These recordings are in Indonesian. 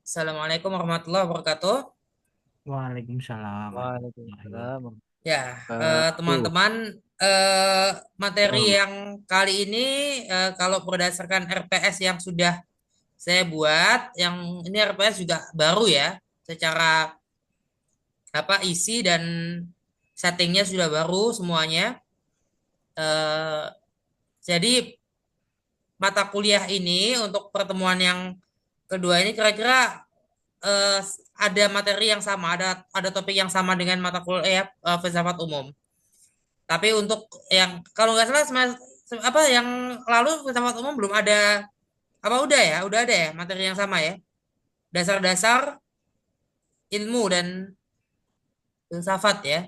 Assalamualaikum warahmatullahi wabarakatuh. Waalaikumsalam warahmatullahi Ya, wabarakatuh. teman-teman, materi yang kali ini kalau berdasarkan RPS yang sudah saya buat, yang ini RPS juga baru ya, secara isi dan settingnya sudah baru semuanya. Eh, jadi mata kuliah ini untuk pertemuan yang kedua ini kira-kira eh, ada materi yang sama, ada topik yang sama dengan mata kuliah filsafat umum. Tapi untuk yang kalau nggak salah yang lalu filsafat umum belum ada udah ada ya materi yang sama ya. Dasar-dasar ilmu dan filsafat ya.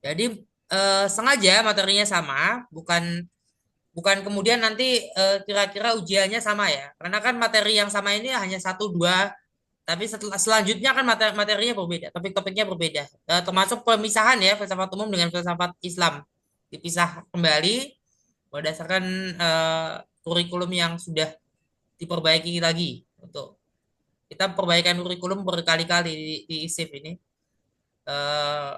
Jadi sengaja materinya sama, bukan bukan kemudian nanti kira-kira ujiannya sama ya. Karena kan materi yang sama ini hanya satu dua, tapi selanjutnya kan materinya berbeda, topik-topiknya berbeda. Termasuk pemisahan ya filsafat umum dengan filsafat Islam dipisah kembali berdasarkan eh, kurikulum yang sudah diperbaiki lagi untuk kita perbaikan kurikulum berkali-kali di ISIF ini. Eh,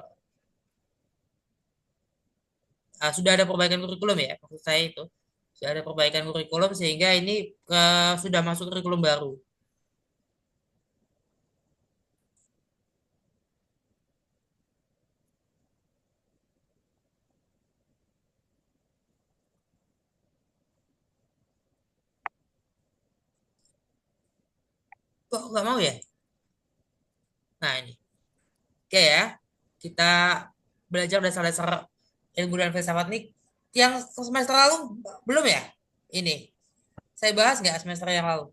sudah ada perbaikan kurikulum ya, maksud saya itu sudah ada perbaikan kurikulum sehingga ini sudah masuk kurikulum baru. Kok nggak mau ya? Nah ini, oke ya, kita belajar dasar-dasar ilmu dan filsafat nih yang semester lalu belum ya? Ini saya bahas nggak semester yang lalu?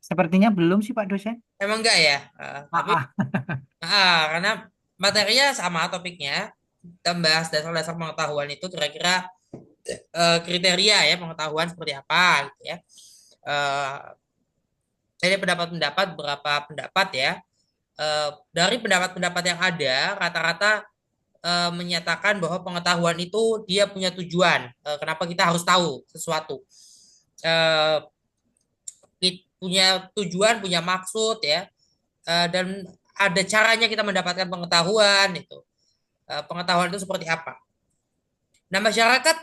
Sepertinya belum sih Pak dosen. Emang enggak ya? Tapi Ah, ah. karena materinya sama topiknya, kita bahas dasar-dasar pengetahuan itu kira-kira kriteria ya pengetahuan seperti apa gitu ya. Eh, Jadi pendapat-pendapat berapa pendapat ya. Dari pendapat-pendapat yang ada, rata-rata menyatakan bahwa pengetahuan itu dia punya tujuan. Kenapa kita harus tahu sesuatu? Eh, Punya tujuan, punya maksud ya, dan ada caranya kita mendapatkan pengetahuan itu. Pengetahuan itu seperti apa? Nah, masyarakat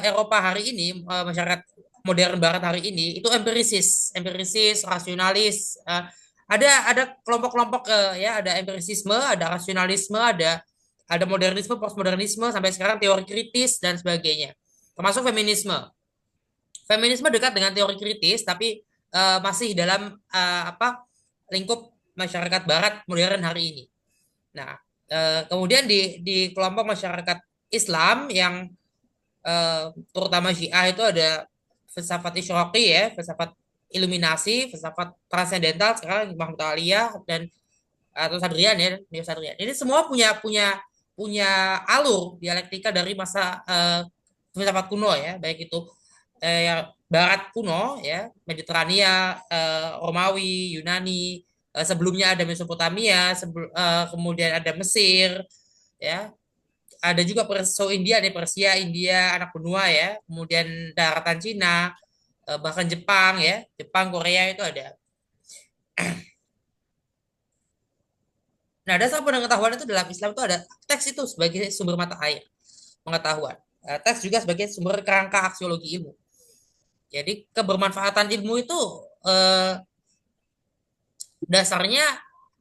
Eropa hari ini, masyarakat modern Barat hari ini itu empirisis, rasionalis. Ada kelompok-kelompok ya, ada empirisisme, ada rasionalisme, ada modernisme, postmodernisme, sampai sekarang teori kritis dan sebagainya. Termasuk feminisme. Feminisme dekat dengan teori kritis, tapi masih dalam lingkup masyarakat Barat modern hari ini. Nah, kemudian di kelompok masyarakat Islam yang terutama Syiah itu ada filsafat Isyraqi ya, filsafat iluminasi, filsafat transendental sekarang Imam Aliyah dan atau Sadrian ya, Neo Sadrian. Ini semua punya punya punya alur dialektika dari masa filsafat kuno ya, baik itu yang Barat kuno ya, Mediterania, Romawi, Yunani, sebelumnya ada Mesopotamia, kemudian ada Mesir, ya, ada juga India nih, Persia, India, anak benua ya, kemudian daratan Cina, bahkan Jepang ya, Jepang, Korea itu ada. Nah, dasar pengetahuan itu dalam Islam itu ada teks itu sebagai sumber mata air pengetahuan. Teks juga sebagai sumber kerangka aksiologi ilmu. Jadi kebermanfaatan ilmu itu eh, dasarnya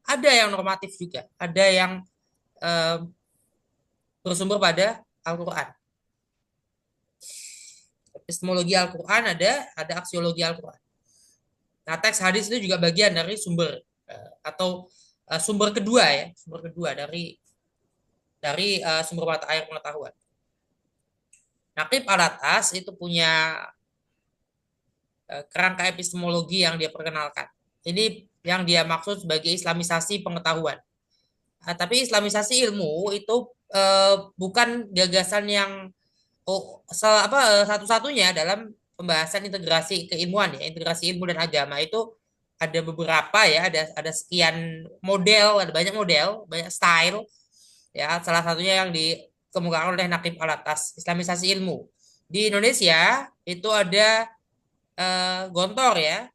ada yang normatif juga, ada yang eh, bersumber pada Al-Quran. Epistemologi Al-Quran ada aksiologi Al-Quran. Nah, teks hadis itu juga bagian dari sumber atau sumber kedua ya, sumber kedua dari sumber mata air pengetahuan. Naqib Al-Atas itu punya kerangka epistemologi yang dia perkenalkan. Ini yang dia maksud sebagai islamisasi pengetahuan. Tapi islamisasi ilmu itu bukan gagasan yang satu-satunya dalam pembahasan integrasi keilmuan ya, integrasi ilmu dan agama itu ada beberapa ya, ada sekian model, ada banyak model, banyak style ya. Salah satunya yang dikemukakan oleh Naqib Alatas, islamisasi ilmu. Di Indonesia itu ada Gontor ya.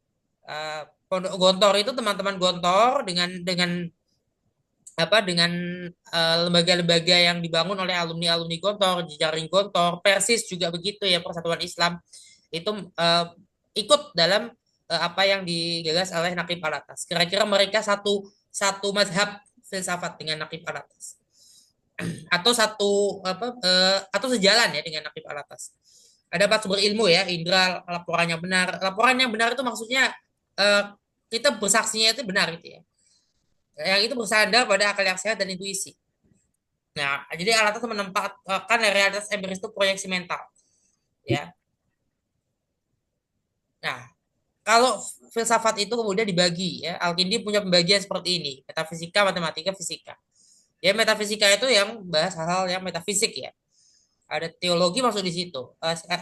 Pondok Gontor itu teman-teman Gontor dengan apa dengan lembaga-lembaga yang dibangun oleh alumni-alumni Gontor, jejaring Gontor, Persis juga begitu ya, Persatuan Islam itu ikut dalam apa yang digagas oleh Naqib Alatas. Kira-kira mereka satu satu mazhab filsafat dengan Naqib Alatas atau satu atau sejalan ya dengan Naqib Alatas. Ada empat sumber ilmu ya, Indra laporannya benar. Laporan yang benar itu maksudnya eh, kita bersaksinya itu benar gitu ya. Yang itu bersandar pada akal yang sehat dan intuisi. Nah, jadi Alatas menempatkan realitas empiris itu proyeksi mental ya. Nah, kalau filsafat itu kemudian dibagi ya, Al-Kindi punya pembagian seperti ini, metafisika, matematika, fisika. Ya, metafisika itu yang bahas hal-hal yang metafisik ya. Ada teologi masuk di situ,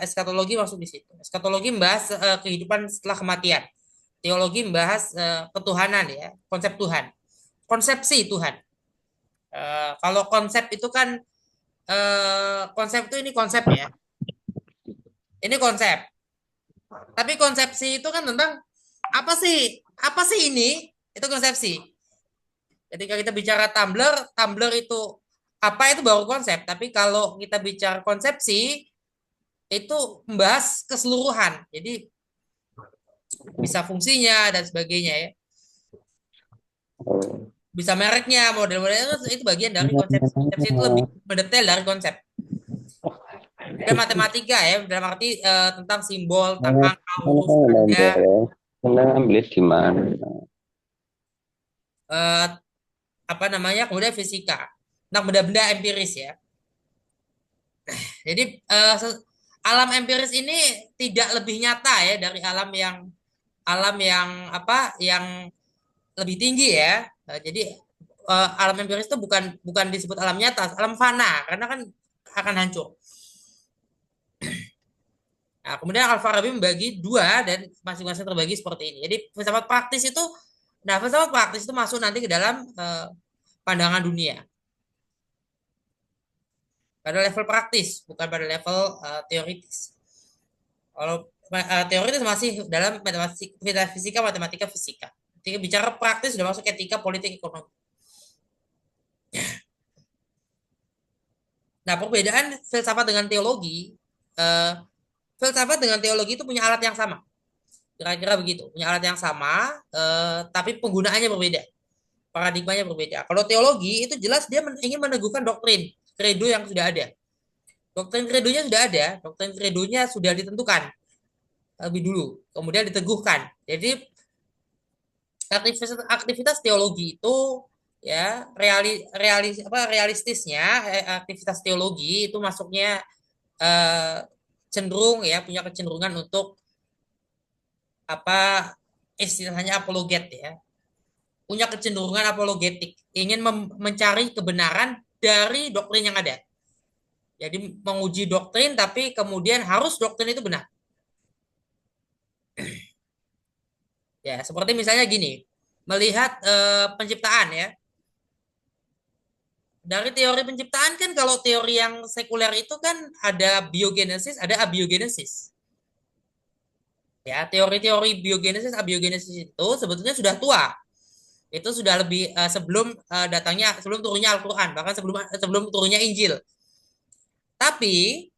eskatologi masuk di situ. Eskatologi membahas kehidupan setelah kematian. Teologi membahas ketuhanan ya, konsep Tuhan, konsepsi Tuhan. Kalau konsep itu kan konsep itu ini konsep ya, ini konsep. Tapi konsepsi itu kan tentang apa sih ini? Itu konsepsi. Ketika kita bicara tumbler, tumbler itu apa itu baru konsep. Tapi kalau kita bicara konsepsi itu membahas keseluruhan. Jadi bisa fungsinya dan sebagainya ya. Bisa mereknya, model-modelnya itu bagian dari konsepsi. Konsepsi itu lebih mendetail dari konsep. Dan matematika ya, dalam arti tentang simbol, tentang angka, huruf, tanda, ambil di mana? eh, apa namanya, kemudian fisika tentang benda-benda empiris ya. Jadi alam empiris ini tidak lebih nyata ya dari alam yang apa yang lebih tinggi ya. Jadi alam empiris itu bukan bukan disebut alam nyata, alam fana karena kan akan hancur. Nah, kemudian Al-Farabi membagi dua dan masing-masing terbagi seperti ini. Jadi filsafat praktis itu, nah filsafat praktis itu masuk nanti ke dalam pandangan dunia pada level praktis, bukan pada level teoritis. Kalau teoritis masih dalam metafisika, matematika, fisika. Ketika bicara praktis sudah masuk etika, politik, ekonomi. Nah, perbedaan filsafat dengan teologi, eh, filsafat dengan teologi itu punya alat yang sama. Kira-kira begitu, punya alat yang sama, tapi penggunaannya berbeda, paradigmanya berbeda. Kalau teologi itu jelas dia ingin meneguhkan doktrin, kredo yang sudah ada. Doktrin kredonya sudah ada, doktrin kredonya sudah ditentukan lebih dulu, kemudian diteguhkan. Jadi aktivitas teologi itu ya realistisnya aktivitas teologi itu masuknya eh, cenderung ya punya kecenderungan untuk apa istilahnya apologet ya, punya kecenderungan apologetik, ingin mencari kebenaran dari doktrin yang ada. Jadi menguji doktrin tapi kemudian harus doktrin itu benar. Ya, seperti misalnya gini, melihat penciptaan ya. Dari teori penciptaan kan kalau teori yang sekuler itu kan ada biogenesis, ada abiogenesis. Ya, teori-teori biogenesis, abiogenesis itu sebetulnya sudah tua. Itu sudah lebih sebelum turunnya Al-Qur'an, bahkan sebelum sebelum turunnya Injil. Tapi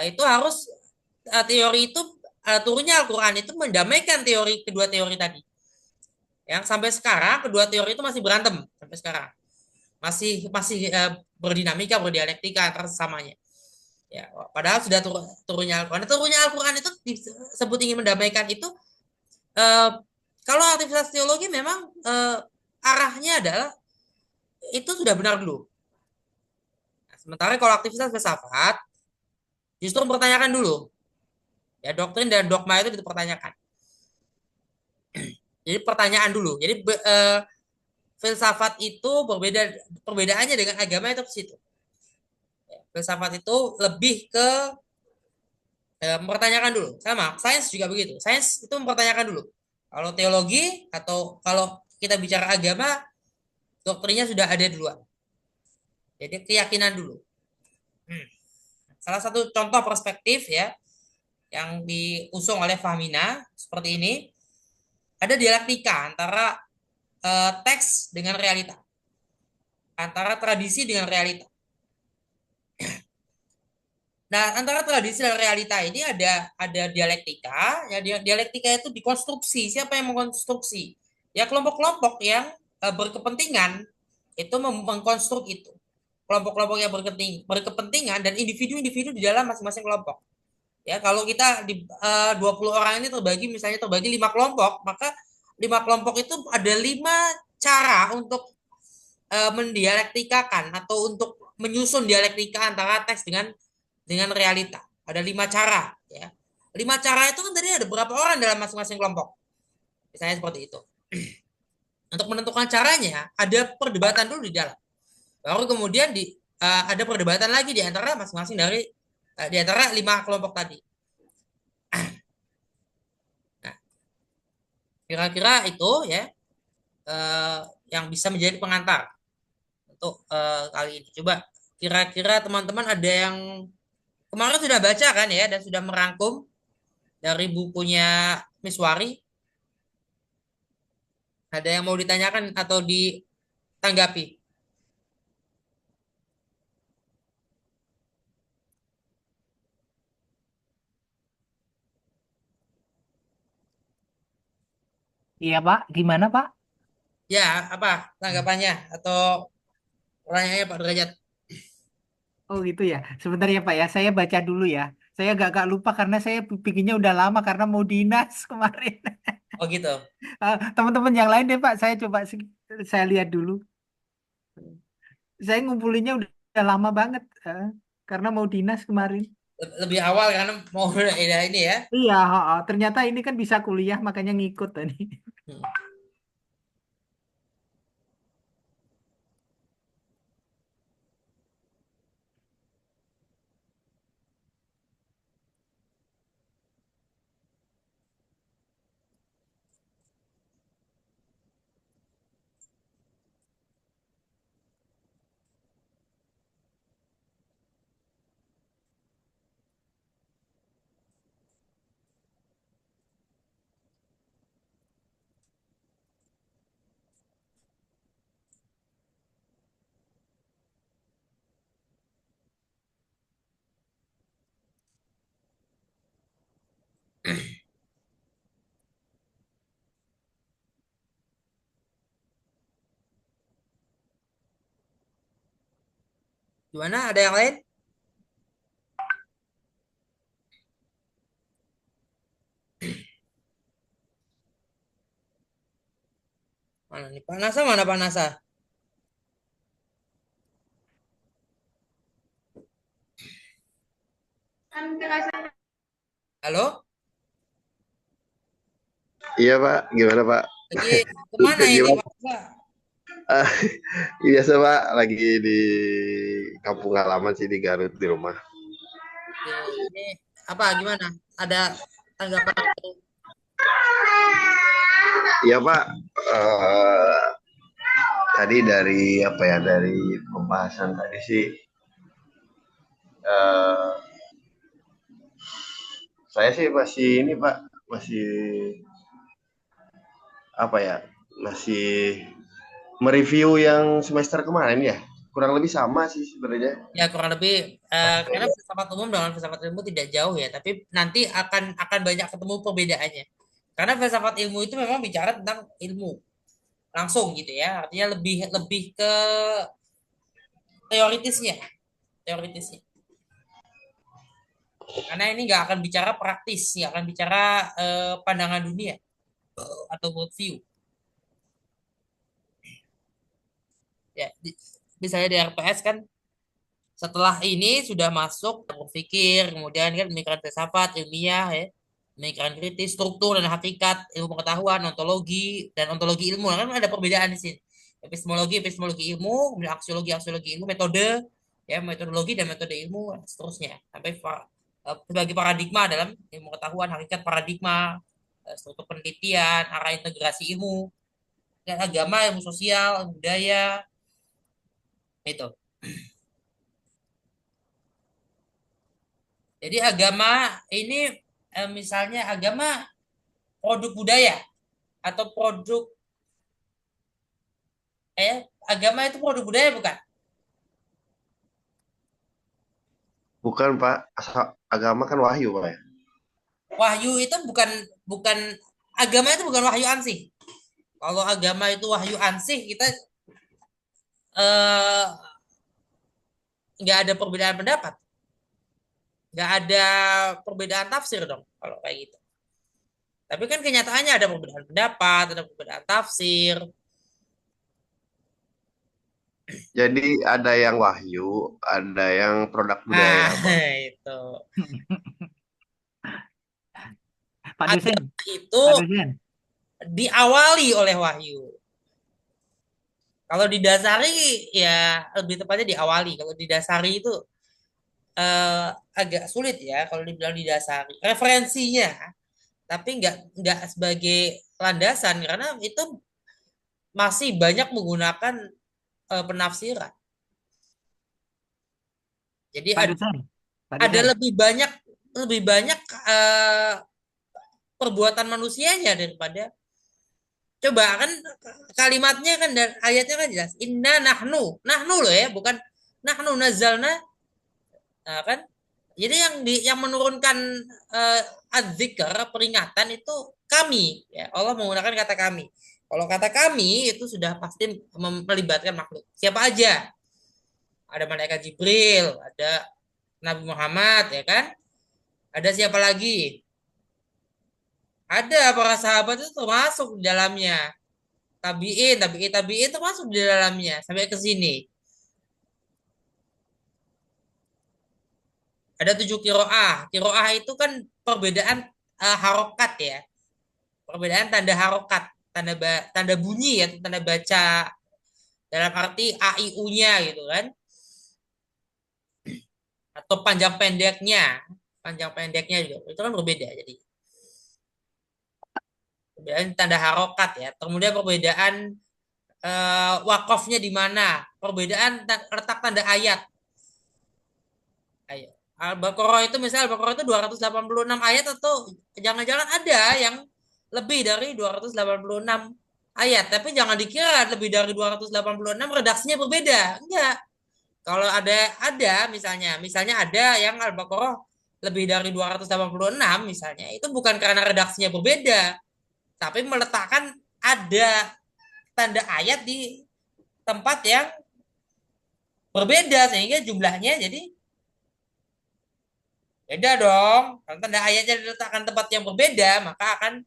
itu harus teori itu turunnya Al-Qur'an itu mendamaikan kedua teori tadi. Yang sampai sekarang kedua teori itu masih berantem sampai sekarang. Masih masih berdinamika, berdialektika antara sesamanya. Ya, padahal sudah turunnya Al-Qur'an. Turunnya Al-Qur'an itu disebut ingin mendamaikan itu eh, kalau aktivitas teologi memang arahnya adalah itu sudah benar dulu. Nah, sementara kalau aktivitas filsafat justru mempertanyakan dulu. Ya, doktrin dan dogma itu dipertanyakan. Jadi pertanyaan dulu. Jadi filsafat itu perbedaannya dengan agama itu ke situ. Ya, filsafat itu lebih ke mempertanyakan dulu. Sama, sains juga begitu. Sains itu mempertanyakan dulu. Kalau teologi atau kalau kita bicara agama, doktrinnya sudah ada duluan. Jadi keyakinan dulu. Hmm. Salah satu contoh perspektif ya, yang diusung oleh Fahmina seperti ini. Ada dialektika antara teks dengan realita, antara tradisi dengan realita. Nah, antara tradisi dan realita ini ada dialektika. Ya, dialektika itu dikonstruksi. Siapa yang mengkonstruksi? Ya, kelompok-kelompok yang berkepentingan itu mengkonstruk itu. Kelompok-kelompok yang berkepentingan dan individu-individu di dalam masing-masing kelompok. Ya, kalau kita di 20 orang ini terbagi 5 kelompok, maka 5 kelompok itu ada 5 cara untuk mendialektikakan atau untuk menyusun dialektika antara teks dengan realita. Ada 5 cara, ya. 5 cara itu kan tadi ada berapa orang dalam masing-masing kelompok. Misalnya seperti itu. Untuk menentukan caranya, ada perdebatan dulu di dalam. Baru kemudian ada perdebatan lagi di antara masing-masing di antara 5 kelompok tadi. Nah, kira-kira itu ya yang bisa menjadi pengantar untuk kali ini. Coba kira-kira teman-teman ada yang kemarin sudah baca kan ya dan sudah merangkum dari bukunya Miss Wari. Ada yang mau ditanyakan atau ditanggapi? Iya Pak, gimana Pak? Ya, apa tanggapannya atau pertanyaannya Pak Derajat? Oh gitu ya. Sebentar ya Pak ya, saya baca dulu ya. Saya gak lupa karena saya bikinnya udah lama karena mau dinas kemarin. Oh gitu. Teman-teman yang lain deh Pak, saya coba saya lihat dulu. Saya ngumpulinnya udah lama banget karena mau dinas kemarin. Lebih awal karena mau ini ya. Iya, ternyata ini kan bisa kuliah makanya ngikut tadi. Hmm. Gimana? Ada yang lain? Mana nih? Pak Nasa mana Pak Nasa? Halo? Iya Pak, gimana Pak? Lagi kemana ini Gimana? Pak Nasa? Ah, biasa Pak, lagi di kampung halaman sih di Garut di rumah. Oke, ini apa gimana? Ada tanggapan atau Iya Pak, eh, tadi dari apa ya dari pembahasan tadi sih, eh, saya sih masih ini Pak, masih apa ya, masih mereview yang semester kemarin ya. Kurang lebih sama sih sebenarnya. ya kurang lebih karena filsafat umum dengan filsafat ilmu tidak jauh ya, tapi nanti akan banyak ketemu perbedaannya. Karena filsafat ilmu itu memang bicara tentang ilmu langsung gitu ya, artinya lebih lebih ke teoritisnya, teoritisnya. Karena ini nggak akan bicara praktis, nggak akan bicara pandangan dunia atau worldview. Ya, misalnya di RPS kan setelah ini sudah masuk berpikir, kemudian kan pemikiran filsafat ilmiah ya, pemikiran kritis, struktur dan hakikat, ilmu pengetahuan, ontologi dan ontologi ilmu. Nah, kan ada perbedaan di sini. Epistemologi ilmu, kemudian aksiologi ilmu, metode, ya metodologi dan metode ilmu, dan seterusnya. Sampai sebagai paradigma dalam ilmu pengetahuan, hakikat paradigma, struktur penelitian, arah integrasi ilmu, dan agama, ilmu sosial, budaya, itu. Jadi agama ini misalnya agama produk budaya atau produk agama itu produk budaya bukan? Bukan, Pak. Agama kan wahyu, Pak ya. Wahyu itu bukan bukan agama itu bukan wahyu ansih. Kalau agama itu wahyu ansih kita eh, nggak ada perbedaan pendapat, nggak ada perbedaan tafsir dong kalau kayak gitu. Tapi kan kenyataannya ada perbedaan pendapat, ada perbedaan tafsir. Jadi ada yang wahyu, ada yang produk Ah, budaya, Pak. itu. Pak dosen, Agama itu Pak dosen. diawali oleh wahyu. Kalau didasari ya lebih tepatnya diawali. Kalau didasari itu eh, agak sulit ya kalau dibilang didasari. Referensinya, tapi nggak sebagai landasan karena itu masih banyak menggunakan penafsiran. Jadi Pak dosen, Pak ada dosen. lebih banyak eh, perbuatan manusianya daripada coba kan kalimatnya kan dan ayatnya kan jelas inna nahnu loh ya bukan nahnu nazalna. Nah, kan jadi yang menurunkan eh, adzikr peringatan itu kami ya Allah menggunakan kata kami. Kalau kata kami itu sudah pasti melibatkan makhluk siapa aja, ada malaikat Jibril, ada Nabi Muhammad ya kan, ada siapa lagi, ada para sahabat itu termasuk di dalamnya, tabiin termasuk di dalamnya sampai ke sini. Ada 7 kiroah. Kiroah itu kan perbedaan harokat ya. Perbedaan tanda harokat. Tanda bunyi ya. Tanda baca. Dalam arti A, I, U-nya gitu kan. Atau panjang pendeknya. Panjang pendeknya juga. Itu kan berbeda. Jadi perbedaan tanda harokat ya. Kemudian perbedaan wakofnya di mana. Perbedaan letak tanda ayat. Ayo. Al-Baqarah itu misal Al-Baqarah itu 286 ayat atau jangan-jangan ada yang lebih dari 286 ayat. Tapi jangan dikira lebih dari 286 redaksinya berbeda. Enggak. Kalau ada misalnya ada yang Al-Baqarah lebih dari 286 misalnya, itu bukan karena redaksinya berbeda, tapi meletakkan ada tanda ayat di tempat yang berbeda sehingga jumlahnya jadi beda dong. Kalau tanda ayatnya diletakkan tempat yang berbeda, maka akan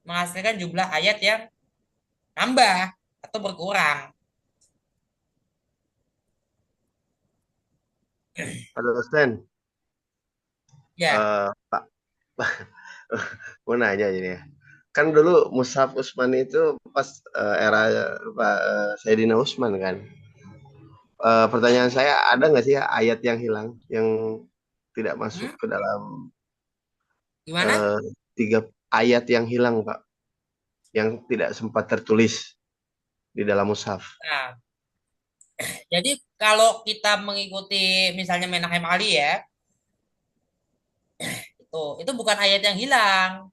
menghasilkan jumlah ayat yang nambah atau berkurang. Pak dosen, Ya, Pak, mau nanya ini ya. Kan dulu Mushaf Utsmani itu pas era Pak Sayyidina Utsman kan. Pertanyaan saya, ada nggak sih ya ayat yang hilang, yang tidak masuk hmm? ke dalam Gimana? eh, 3 ayat yang hilang, Pak, yang tidak sempat tertulis di dalam mushaf. Nah, jadi kalau kita mengikuti misalnya Menahem Ali ya, itu bukan ayat yang hilang.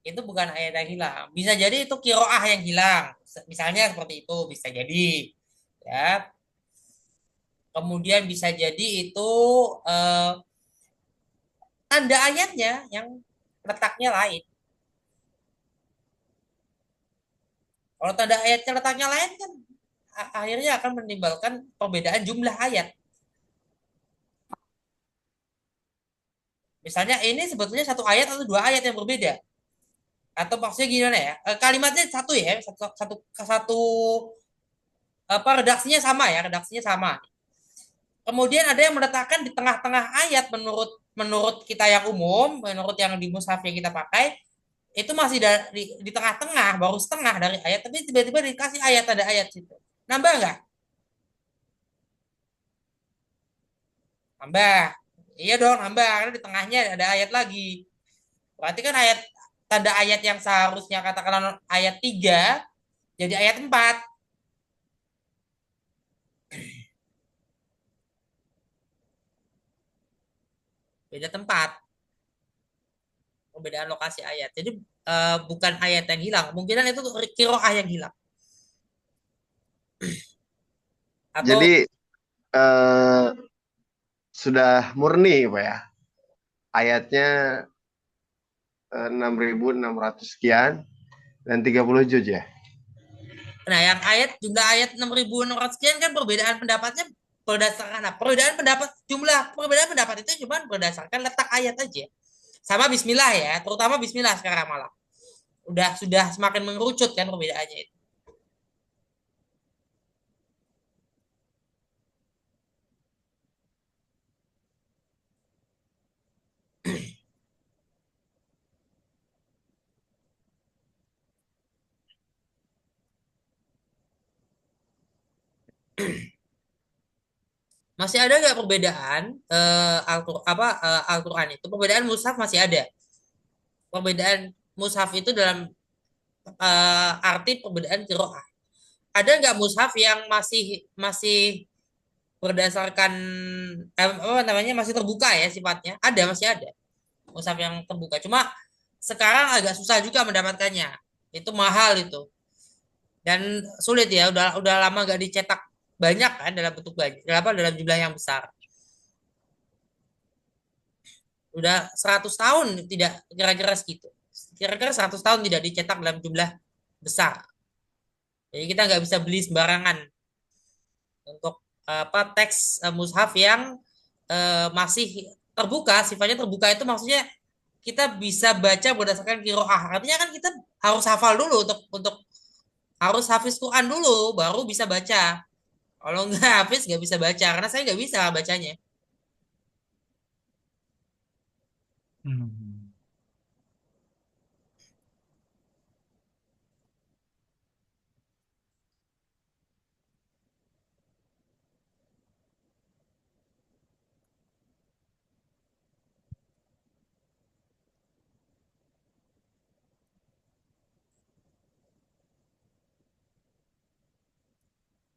Itu bukan ayat yang hilang. Bisa jadi itu kiroah yang hilang. Misalnya seperti itu bisa jadi. Ya, kemudian bisa jadi itu eh, tanda ayatnya yang letaknya lain. Kalau tanda ayatnya letaknya lain kan akhirnya akan menimbulkan perbedaan jumlah ayat. Misalnya ini sebetulnya satu ayat atau 2 ayat yang berbeda. Atau maksudnya gimana ya? Kalimatnya satu ya, satu apa redaksinya sama ya, redaksinya sama. Kemudian ada yang meletakkan di tengah-tengah ayat menurut menurut kita yang umum, menurut yang di mushaf yang kita pakai, itu masih di tengah-tengah, baru setengah dari ayat, tapi tiba-tiba dikasih ayat ada ayat situ. Nambah nggak? Nambah. Iya dong, nambah karena di tengahnya ada ayat lagi. Berarti kan tanda ayat yang seharusnya katakanlah ayat 3 jadi ayat 4. beda tempat, perbedaan lokasi ayat. Jadi bukan ayat yang hilang, kemungkinan itu kiroah yang hilang. Jadi Atau eh, sudah murni Pak ya. Ayatnya 6.600 sekian dan 30 juz ya. nah yang jumlah ayat 6.600 sekian kan perbedaan pendapatnya berdasarkan apa? Perbedaan pendapat itu cuma berdasarkan letak ayat aja. Sama bismillah ya, terutama bismillah sekarang malah. Sudah semakin mengerucut kan perbedaannya itu. Masih ada nggak perbedaan Al-Quran itu? Perbedaan mushaf masih ada. Perbedaan mushaf itu dalam arti perbedaan qiraah. Ada nggak mushaf yang masih masih berdasarkan apa namanya masih terbuka ya sifatnya? Masih ada mushaf yang terbuka. Cuma sekarang agak susah juga mendapatkannya. Itu mahal itu dan sulit ya. Udah lama nggak dicetak banyak kan dalam bentuk banyak, dalam jumlah yang besar. Udah 100 tahun tidak kira-kira segitu. Kira-kira 100 tahun tidak dicetak dalam jumlah besar. Jadi kita nggak bisa beli sembarangan untuk apa teks mushaf yang masih terbuka, sifatnya terbuka itu maksudnya kita bisa baca berdasarkan kiroah. Artinya kan kita harus hafal dulu untuk harus hafiz Quran dulu baru bisa baca. Kalau nggak hafiz nggak bisa baca karena saya nggak bisa bacanya. Hmm.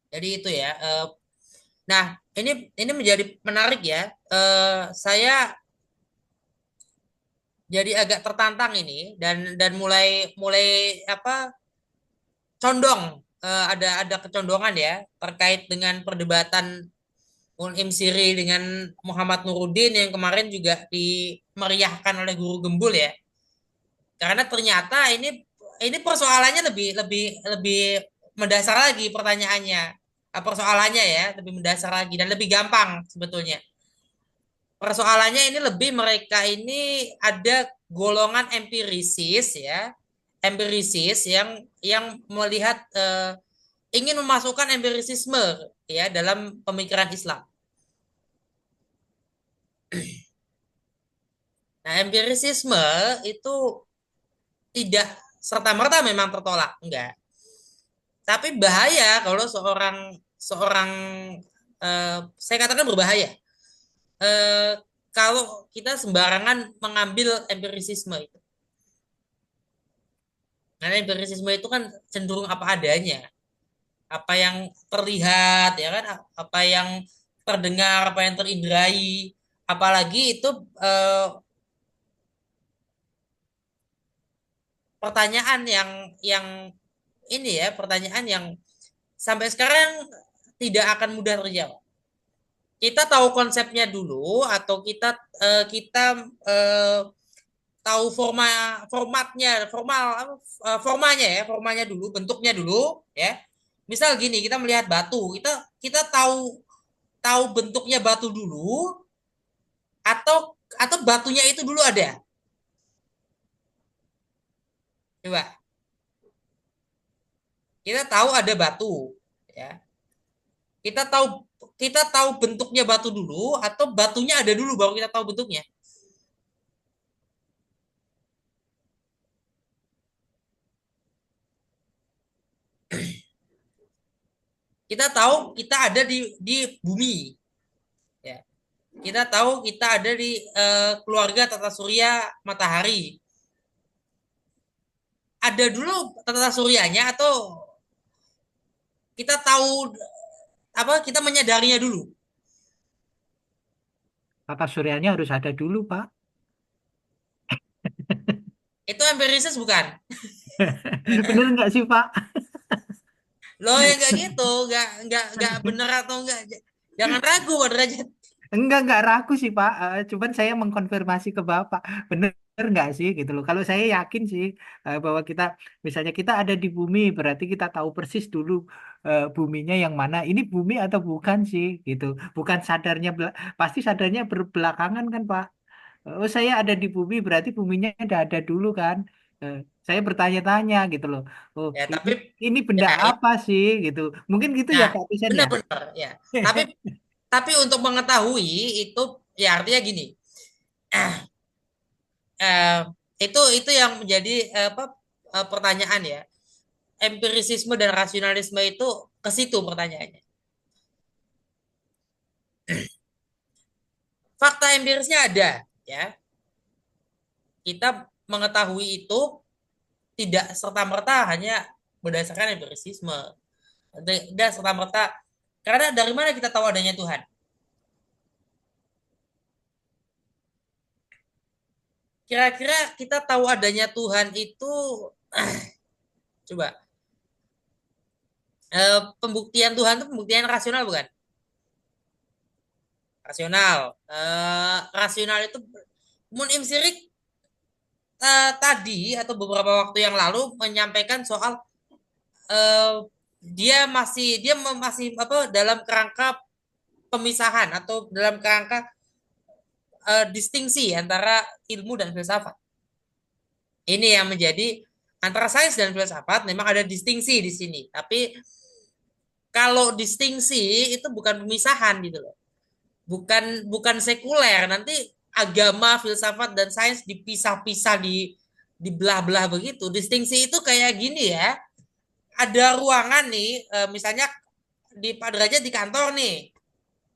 Jadi itu ya. Nah, ini menjadi menarik ya. Saya jadi agak tertantang ini dan mulai mulai apa condong ada kecondongan ya terkait dengan perdebatan Unim Siri dengan Muhammad Nuruddin yang kemarin juga dimeriahkan oleh Guru Gembul ya. Karena ternyata ini persoalannya lebih lebih lebih mendasar lagi pertanyaannya. Persoalannya ya lebih mendasar lagi dan lebih gampang sebetulnya. Persoalannya ini lebih mereka ini ada golongan empirisis ya, empirisis yang melihat ingin memasukkan empirisisme ya dalam pemikiran Islam. Nah, empirisisme itu tidak serta-merta memang tertolak, enggak. Tapi bahaya kalau seorang seorang saya katakan berbahaya eh, kalau kita sembarangan mengambil empirisisme itu. Karena empirisisme itu kan cenderung apa adanya, apa yang terlihat ya kan, apa yang terdengar, apa yang terindrai, apalagi itu eh, pertanyaan yang ini ya, pertanyaan yang sampai sekarang tidak akan mudah terjawab. Kita tahu konsepnya dulu atau kita eh, tahu formatnya formanya ya formanya dulu bentuknya dulu ya misal gini kita melihat batu kita kita tahu tahu bentuknya batu dulu atau batunya itu dulu ada coba kita tahu ada batu ya kita tahu kita tahu bentuknya batu dulu atau batunya ada dulu baru kita tahu bentuknya kita tahu kita ada di bumi ya kita tahu kita ada di keluarga tata surya matahari ada dulu tata suryanya atau kita tahu apa kita menyadarinya dulu Tata suryanya harus ada dulu, Pak. Itu empirisis bukan? Bener nggak sih, Pak? Loh ya nggak gitu, nggak bener atau nggak. Jangan ragu Pak Derajat. Enggak ragu sih Pak. Cuman saya mengkonfirmasi ke Bapak, bener nggak sih gitu loh. Kalau saya yakin sih bahwa kita, misalnya kita ada di bumi, berarti kita tahu persis dulu buminya yang mana. Ini bumi atau bukan sih gitu. Bukan sadarnya, pasti sadarnya berbelakangan kan Pak. Oh saya ada di bumi, berarti buminya udah ada dulu kan. Eh, saya bertanya-tanya gitu loh. Oh Ya tapi ini benda ya, apa sih gitu. Mungkin gitu ya nah Pak Pisan ya. benar-benar ya. Tapi untuk mengetahui itu ya artinya gini. eh, itu yang menjadi apa pertanyaan ya. Empirisisme dan rasionalisme itu ke situ pertanyaannya. Fakta empirisnya ada, ya. Kita mengetahui itu tidak serta-merta hanya berdasarkan empirisisme. Tidak serta-merta karena dari mana kita tahu adanya Tuhan? Kira-kira kita tahu adanya Tuhan itu coba pembuktian Tuhan itu pembuktian rasional bukan? Rasional. Rasional itu Mun Sirik tadi atau beberapa waktu yang lalu menyampaikan soal eh, dia masih apa dalam kerangka pemisahan atau dalam kerangka distingsi antara ilmu dan filsafat. Ini yang menjadi antara sains dan filsafat memang ada distingsi di sini. Tapi kalau distingsi itu bukan pemisahan gitu loh. Bukan bukan sekuler. Nanti agama, filsafat dan sains dipisah-pisah di belah-belah begitu. Distingsi itu kayak gini ya. Ada ruangan nih, misalnya di Pak Derajat di kantor nih,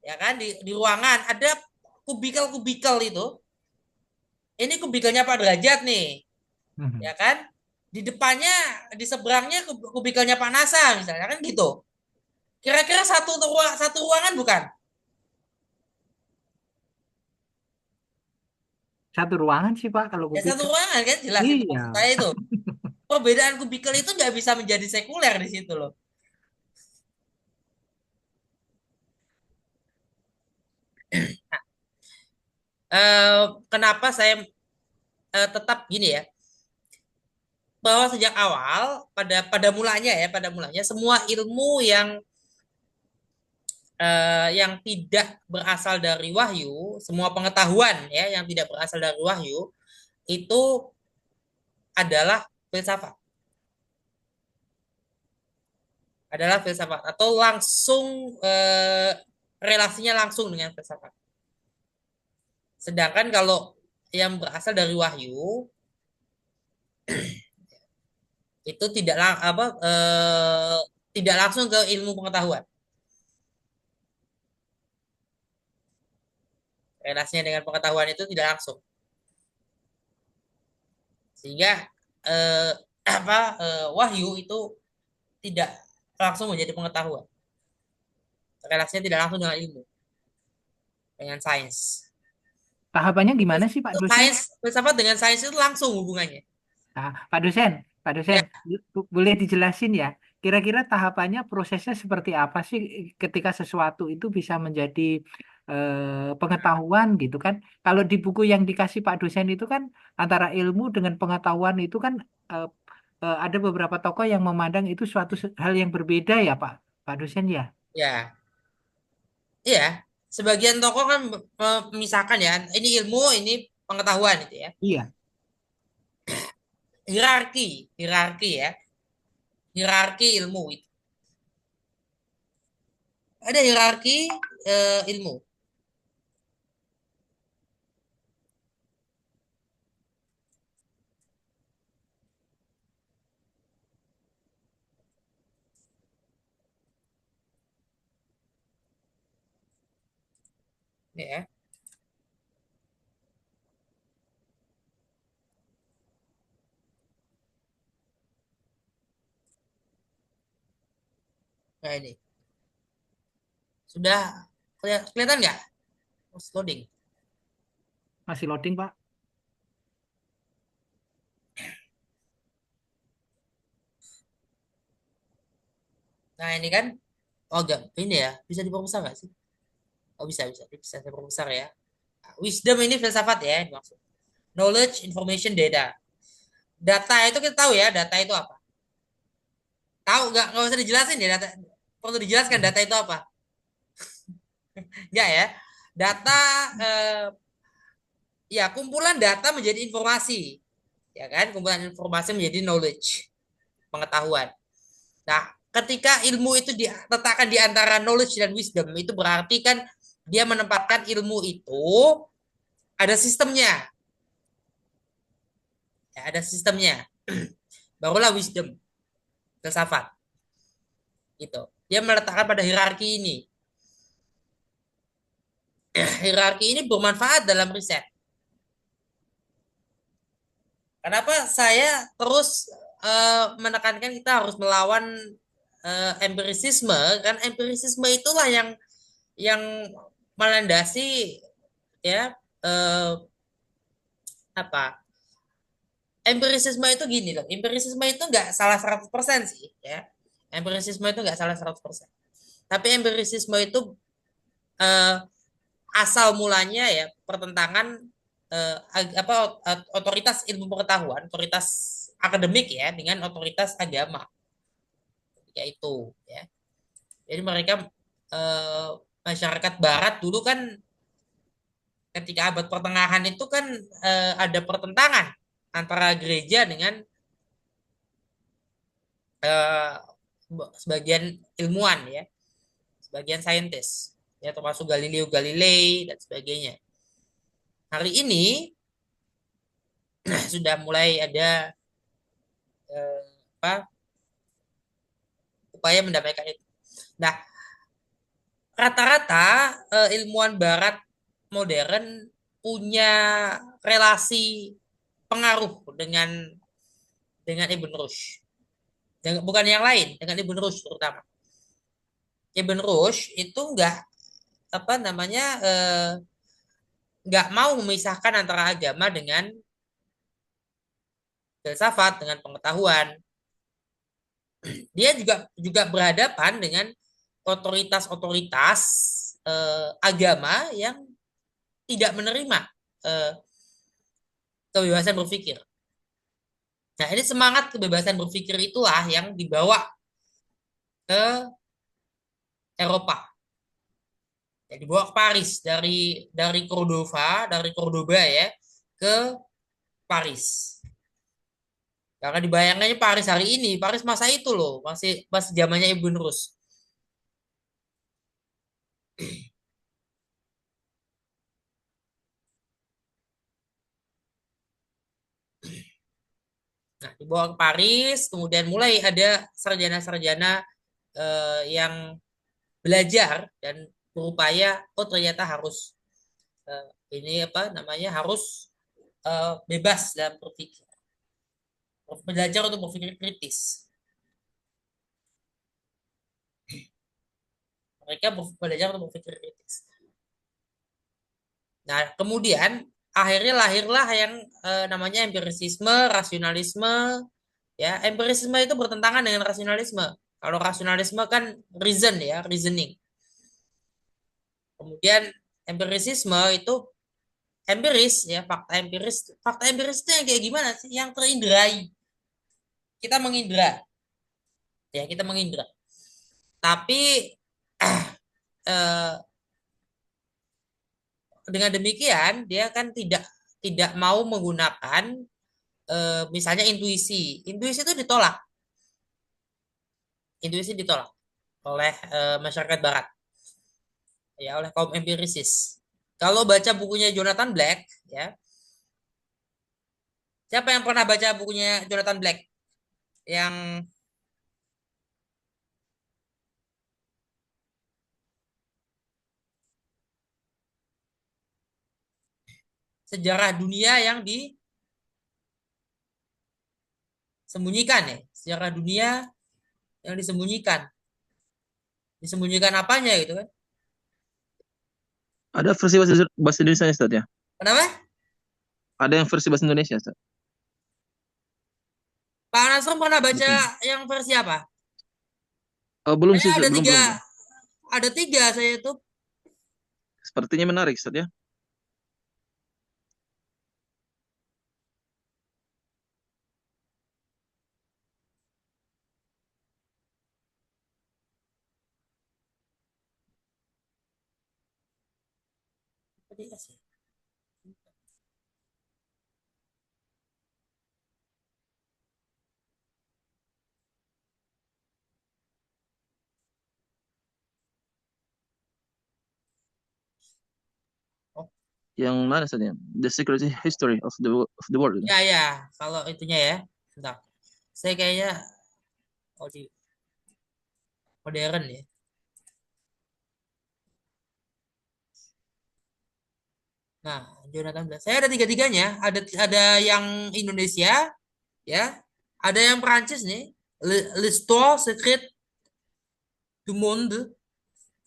ya kan di ruangan ada kubikel-kubikel itu. Ini kubikelnya Pak Derajat nih, Mhm. ya kan? Di depannya, di seberangnya kubikelnya Pak Nasa misalnya kan gitu. Kira-kira satu ruangan bukan? Satu ruangan sih Pak kalau Ya kopi. satu ruangan kan jelas itu Iya. maksud saya itu. Perbedaan kubikel itu nggak bisa menjadi sekuler di situ loh. Kenapa saya tetap gini ya? Bahwa sejak awal pada mulanya semua ilmu yang tidak berasal dari wahyu, semua pengetahuan ya yang tidak berasal dari wahyu itu adalah filsafat, atau langsung relasinya langsung dengan filsafat. Sedangkan kalau yang berasal dari wahyu itu tidak langsung ke ilmu pengetahuan. Relasinya dengan pengetahuan itu tidak langsung. Sehingga eh, wahyu itu tidak langsung menjadi pengetahuan. Relasinya tidak langsung dengan ilmu, dengan sains. Tahapannya gimana sih Pak dosen? Filsafat dengan sains itu langsung hubungannya. Nah, Pak dosen, Ya, boleh dijelasin ya? Kira-kira tahapannya, prosesnya seperti apa sih ketika sesuatu itu bisa menjadi pengetahuan gitu kan? Kalau di buku yang dikasih Pak dosen itu kan antara ilmu dengan pengetahuan itu kan eh, ada beberapa tokoh yang memandang itu suatu hal yang berbeda ya Pak dosen ya? ya, iya. Sebagian tokoh kan memisahkan ya, ini ilmu, ini pengetahuan itu ya. Iya. Hierarki ya, hierarki ilmu itu. Ada hierarki ilmu. Ya. Nah ini sudah kelihatan nggak? Loading. Masih loading, Pak. Nah, ini kan, oh enggak, ini ya, bisa diperbesar nggak sih? Oh, bisa diperbesar ya. Nah, wisdom ini filsafat ya, ini maksud. Knowledge, information, data. Data itu kita tahu ya, data itu apa? Tahu nggak? Nggak usah dijelasin ya, data. Perlu dijelaskan data itu apa? Enggak ya. Data, eh, ya kumpulan data menjadi informasi. Ya kan? Kumpulan informasi menjadi knowledge, pengetahuan. Nah, ketika ilmu itu diletakkan di antara knowledge dan wisdom, itu berarti kan dia menempatkan ilmu itu ada sistemnya. Ya, ada sistemnya. Barulah wisdom, filsafat. Gitu. Dia meletakkan pada hierarki ini. Hierarki ini bermanfaat dalam riset. Kenapa saya terus menekankan kita harus melawan empirisisme? Kan empirisisme itulah yang melandasi ya apa empirisisme itu gini loh. Empirisisme itu nggak salah 100% sih ya. Empirisisme itu nggak salah 100%. Tapi empirisisme itu eh, asal mulanya ya pertentangan apa otoritas ilmu pengetahuan, otoritas akademik ya dengan otoritas agama. Yaitu ya. Jadi mereka eh, masyarakat barat dulu kan ketika abad pertengahan itu kan ada pertentangan antara gereja dengan eh, sebagian ilmuwan ya, sebagian saintis ya termasuk Galileo Galilei dan sebagainya. Hari ini sudah mulai ada apa upaya mendamaikan itu. Nah, rata-rata ilmuwan barat modern punya relasi pengaruh dengan Ibn Rushd. Bukan yang lain, dengan Ibn Rushd terutama. Ibn Rushd itu nggak apa namanya nggak mau memisahkan antara agama dengan filsafat dengan pengetahuan. Dia juga juga berhadapan dengan otoritas-otoritas agama yang tidak menerima eh, kebebasan berpikir. Nah, ini semangat kebebasan berpikir itulah yang dibawa ke Eropa. Ya, dibawa ke Paris dari Cordoba ya ke Paris. Karena dibayangkannya Paris hari ini, Paris masa itu loh, masih zamannya Ibn Rushd. Nah, dibawa ke Paris, kemudian mulai ada sarjana-sarjana yang belajar dan berupaya, oh ternyata harus eh, ini apa namanya harus bebas dalam berpikir, belajar untuk berpikir kritis. Mereka belajar untuk berpikir kritis. Nah, kemudian akhirnya lahirlah yang namanya empirisisme, rasionalisme. Ya, empirisisme itu bertentangan dengan rasionalisme. Kalau rasionalisme kan reason ya, reasoning. Kemudian empirisisme itu empiris ya, fakta empiris. Fakta empiris itu yang kayak gimana sih? Yang terindrai. Kita mengindra, ya kita mengindra. Tapi eh, dengan demikian dia kan tidak tidak mau menggunakan misalnya intuisi. Intuisi itu ditolak. Intuisi ditolak oleh masyarakat barat ya oleh kaum empirisis. Kalau baca bukunya Jonathan Black ya. Siapa yang pernah baca bukunya Jonathan Black yang sejarah dunia yang disembunyikan ya? Sejarah dunia yang disembunyikan. Disembunyikan apanya gitu kan? Ada versi bahasa Indonesia Ustaz ya? Kenapa? Ada yang versi bahasa Indonesia, Ustaz? Pak Nasrul pernah baca Bukan. yang versi apa? Oh, belum sih, Kayaknya Ustaz. ada Belum, tiga, belum, belum. ada tiga saya itu. Sepertinya menarik, Ustaz ya. Oh, Yang mana, Ustaz ya? The Secret History of the World. ya ya, kalau itunya ya. Bentar. Saya kayaknya di modern ya. Nah, Jonathan Black. Saya ada tiga-tiganya. Ada yang Indonesia, ya. Ada yang Perancis nih. L'Histoire Secrète du Monde.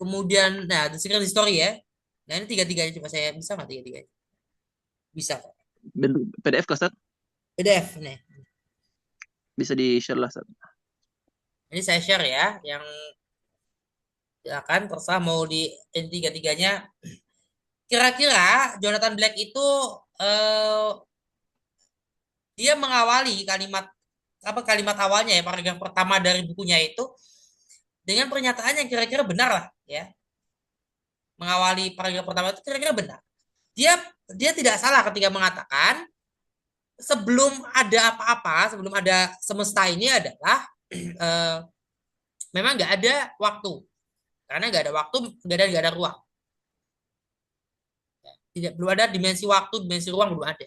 Kemudian, nah, The Secret History ya. Nah, ini tiga-tiganya. Coba saya bisa nggak tiga-tiganya? Bisa kok. Bentuk PDF kah, Ustaz? PDF nih. Bisa di-share lah, Ustaz. Ini saya share ya. Yang silakan terserah mau di ini tiga-tiganya. Kira-kira Jonathan Black itu eh, dia mengawali kalimat awalnya ya, paragraf pertama dari bukunya itu dengan pernyataan yang kira-kira benar lah ya. Mengawali paragraf pertama itu kira-kira benar. Dia dia tidak salah ketika mengatakan sebelum ada apa-apa, sebelum ada semesta ini adalah eh, memang nggak ada waktu. Karena nggak ada waktu, nggak ada ruang. Tidak, belum ada dimensi waktu, dimensi ruang belum ada.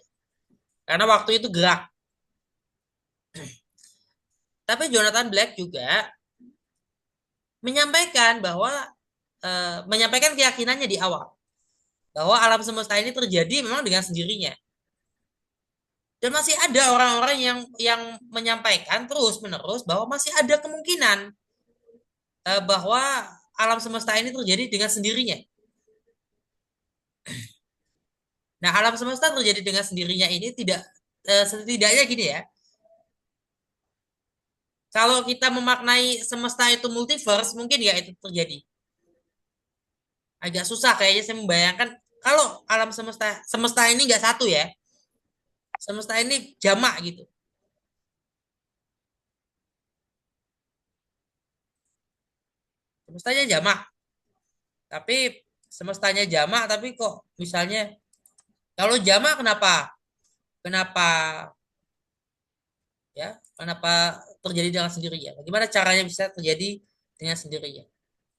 Karena waktu itu gerak. Tapi Jonathan Black juga menyampaikan keyakinannya di awal bahwa alam semesta ini terjadi memang dengan sendirinya. Dan masih ada orang-orang yang menyampaikan terus-menerus bahwa masih ada kemungkinan bahwa alam semesta ini terjadi dengan sendirinya. Nah, alam semesta terjadi dengan sendirinya ini tidak setidaknya gini ya. Kalau kita memaknai semesta itu multiverse, mungkin ya itu terjadi. Agak susah kayaknya saya membayangkan kalau alam semesta ini nggak satu ya. Semesta ini jamak gitu. Semestanya jamak. Tapi semestanya jamak tapi kok misalnya kalau jamak kenapa? Kenapa ya? Kenapa terjadi dengan sendirinya? Bagaimana caranya bisa terjadi dengan sendirinya?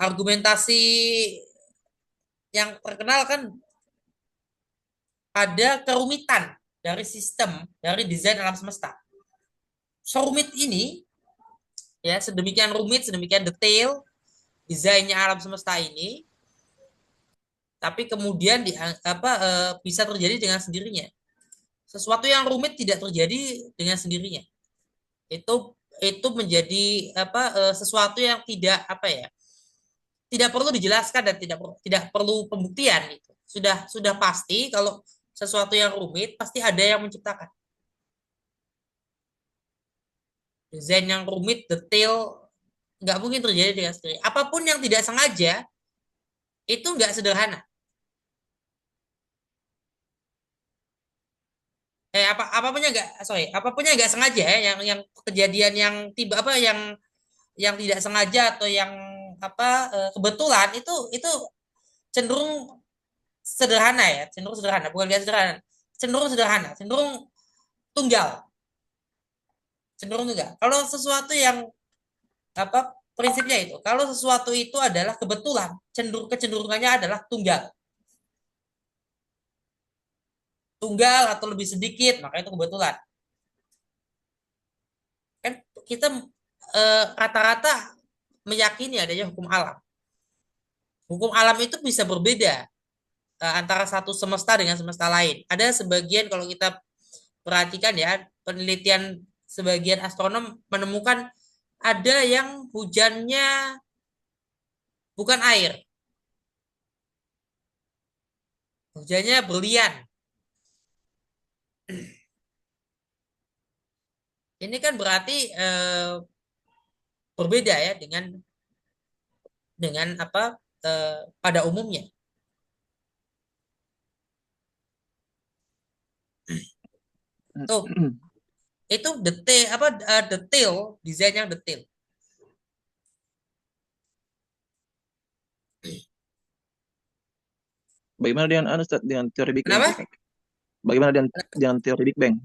Argumentasi yang terkenal kan ada kerumitan dari sistem, dari desain alam semesta. Serumit ini, ya sedemikian rumit, sedemikian detail desainnya alam semesta ini, tapi kemudian bisa terjadi dengan sendirinya. Sesuatu yang rumit tidak terjadi dengan sendirinya. Itu menjadi sesuatu yang tidak tidak perlu dijelaskan dan tidak perlu pembuktian gitu. Sudah pasti kalau sesuatu yang rumit pasti ada yang menciptakan. Desain yang rumit, detail nggak mungkin terjadi dengan sendiri. Apapun yang tidak sengaja itu nggak sederhana. Apapun yang nggak sengaja ya, yang kejadian yang tiba yang tidak sengaja atau yang kebetulan itu cenderung sederhana ya, cenderung sederhana, bukan nggak sederhana, cenderung tunggal, cenderung tunggal. Kalau sesuatu yang prinsipnya itu, kalau sesuatu itu adalah kebetulan, kecenderungannya adalah tunggal atau lebih sedikit, maka itu kebetulan. Kan kita rata-rata meyakini adanya hukum alam. Hukum alam itu bisa berbeda antara satu semesta dengan semesta lain. Ada sebagian kalau kita perhatikan ya, penelitian sebagian astronom menemukan ada yang hujannya bukan air. Hujannya berlian. Ini kan berarti berbeda ya dengan apa pada umumnya. Tuh, itu detail apa detail desain yang detail. Bagaimana dengan Ustaz, dengan teori Big Bang itu, Kenapa? Ustaz? Bagaimana dengan teori Big Bang?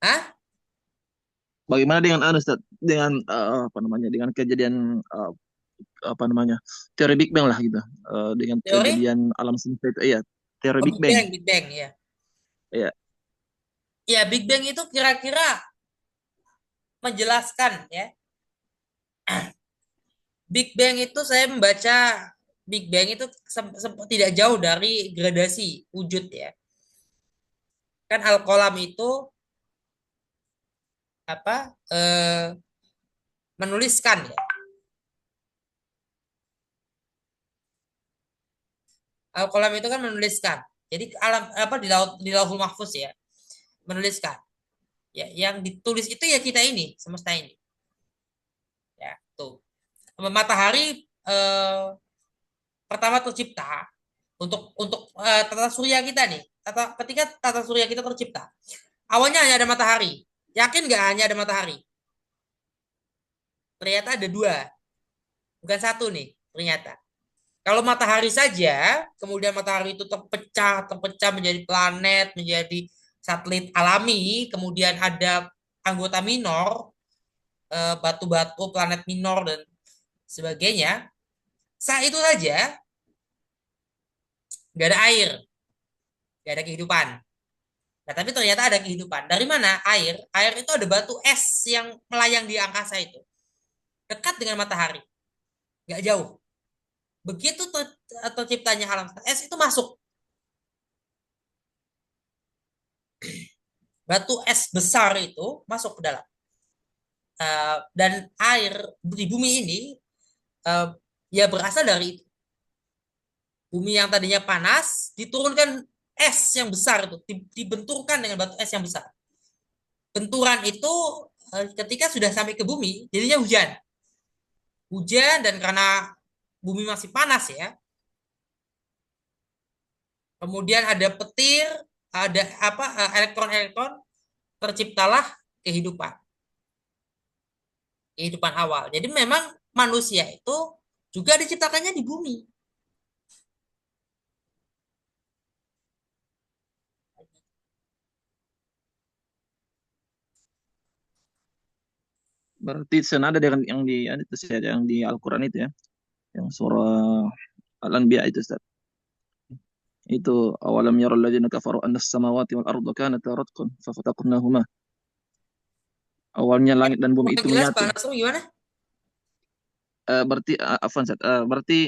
Hah? Bagaimana dengan Ustaz, dengan apa namanya, dengan kejadian apa namanya, teori Big Bang lah gitu, dengan Teori? kejadian alam semesta itu, iya, teori Oh, Big Bang, Big Bang ya. iya. Ya, Big Bang itu kira-kira menjelaskan ya. Big Bang itu saya membaca Big Bang itu tidak jauh dari gradasi wujud ya. Kan Al-Qalam itu apa menuliskan ya. Al-Qalam itu kan menuliskan. Jadi alam apa di Lauhul Mahfuz ya, menuliskan. Ya, yang ditulis itu ya kita ini, semesta ini. Ya, tuh. Matahari pertama tercipta untuk tata surya kita nih. Ketika tata surya kita tercipta, awalnya hanya ada matahari. Yakin nggak hanya ada matahari? Ternyata ada dua, bukan satu nih. Ternyata. Kalau matahari saja, kemudian matahari itu terpecah menjadi planet, menjadi satelit alami, kemudian ada anggota minor, batu-batu, planet minor dan sebagainya. Saat itu saja nggak ada air, nggak ada kehidupan. Nah, tapi ternyata ada kehidupan. Dari mana? Air. Air itu ada batu es yang melayang di angkasa itu, dekat dengan matahari, nggak jauh. Begitu terciptanya alam es itu masuk batu es besar itu masuk ke dalam. Dan air di bumi ini uh, ya berasal dari bumi yang tadinya panas diturunkan es yang besar itu dibenturkan dengan batu es yang besar. Benturan itu ketika sudah sampai ke bumi jadinya hujan. Hujan dan karena bumi masih panas ya. Kemudian ada petir, ada apa elektron-elektron terciptalah kehidupan. Kehidupan awal. Jadi memang manusia itu juga diciptakannya di bumi. Berarti senada dengan yang di Al-Quran itu ya, yang surah Al-Anbiya itu, Ustaz. Itu awalam yaral ladzina kafaru anna as-samawati wal arda kanata ratqan fafataqnahuma. Awalnya langit dan bumi Kurang itu jelas Pak menyatu. Nasrul gimana? Berarti afwan, Ustaz. Berarti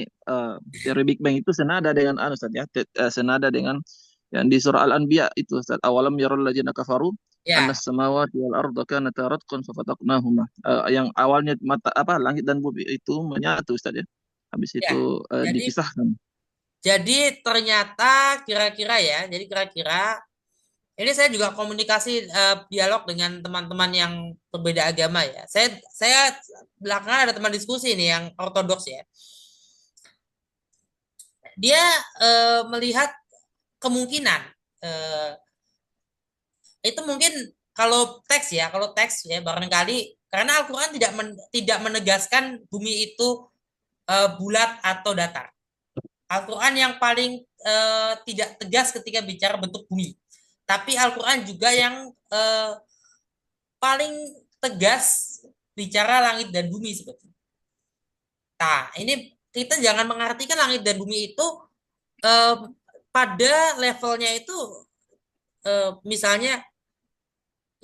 teori Big Bang itu senada dengan Ustaz ya, senada dengan yang di surah Al-Anbiya itu, Ustaz. Awalam yaral ladzina kafaru anna Ya, as-samawati wal arda kanata ratqan fafataqnahuma. Yang awalnya mata apa langit dan bumi itu menyatu, Ustaz ya. Habis ya. itu Jadi dipisahkan. jadi ternyata kira-kira ya, jadi kira-kira ini saya juga komunikasi dialog dengan teman-teman yang berbeda agama ya. Saya belakangan ada teman diskusi nih yang ortodoks ya. Dia melihat kemungkinan eh, itu mungkin kalau teks ya barangkali karena Al-Qur'an tidak menegaskan bumi itu bulat atau datar. Al-Quran yang paling tidak tegas ketika bicara bentuk bumi. Tapi Al-Quran juga yang paling tegas bicara langit dan bumi sebetulnya. Nah, ini kita jangan mengartikan langit dan bumi itu eh, pada levelnya itu misalnya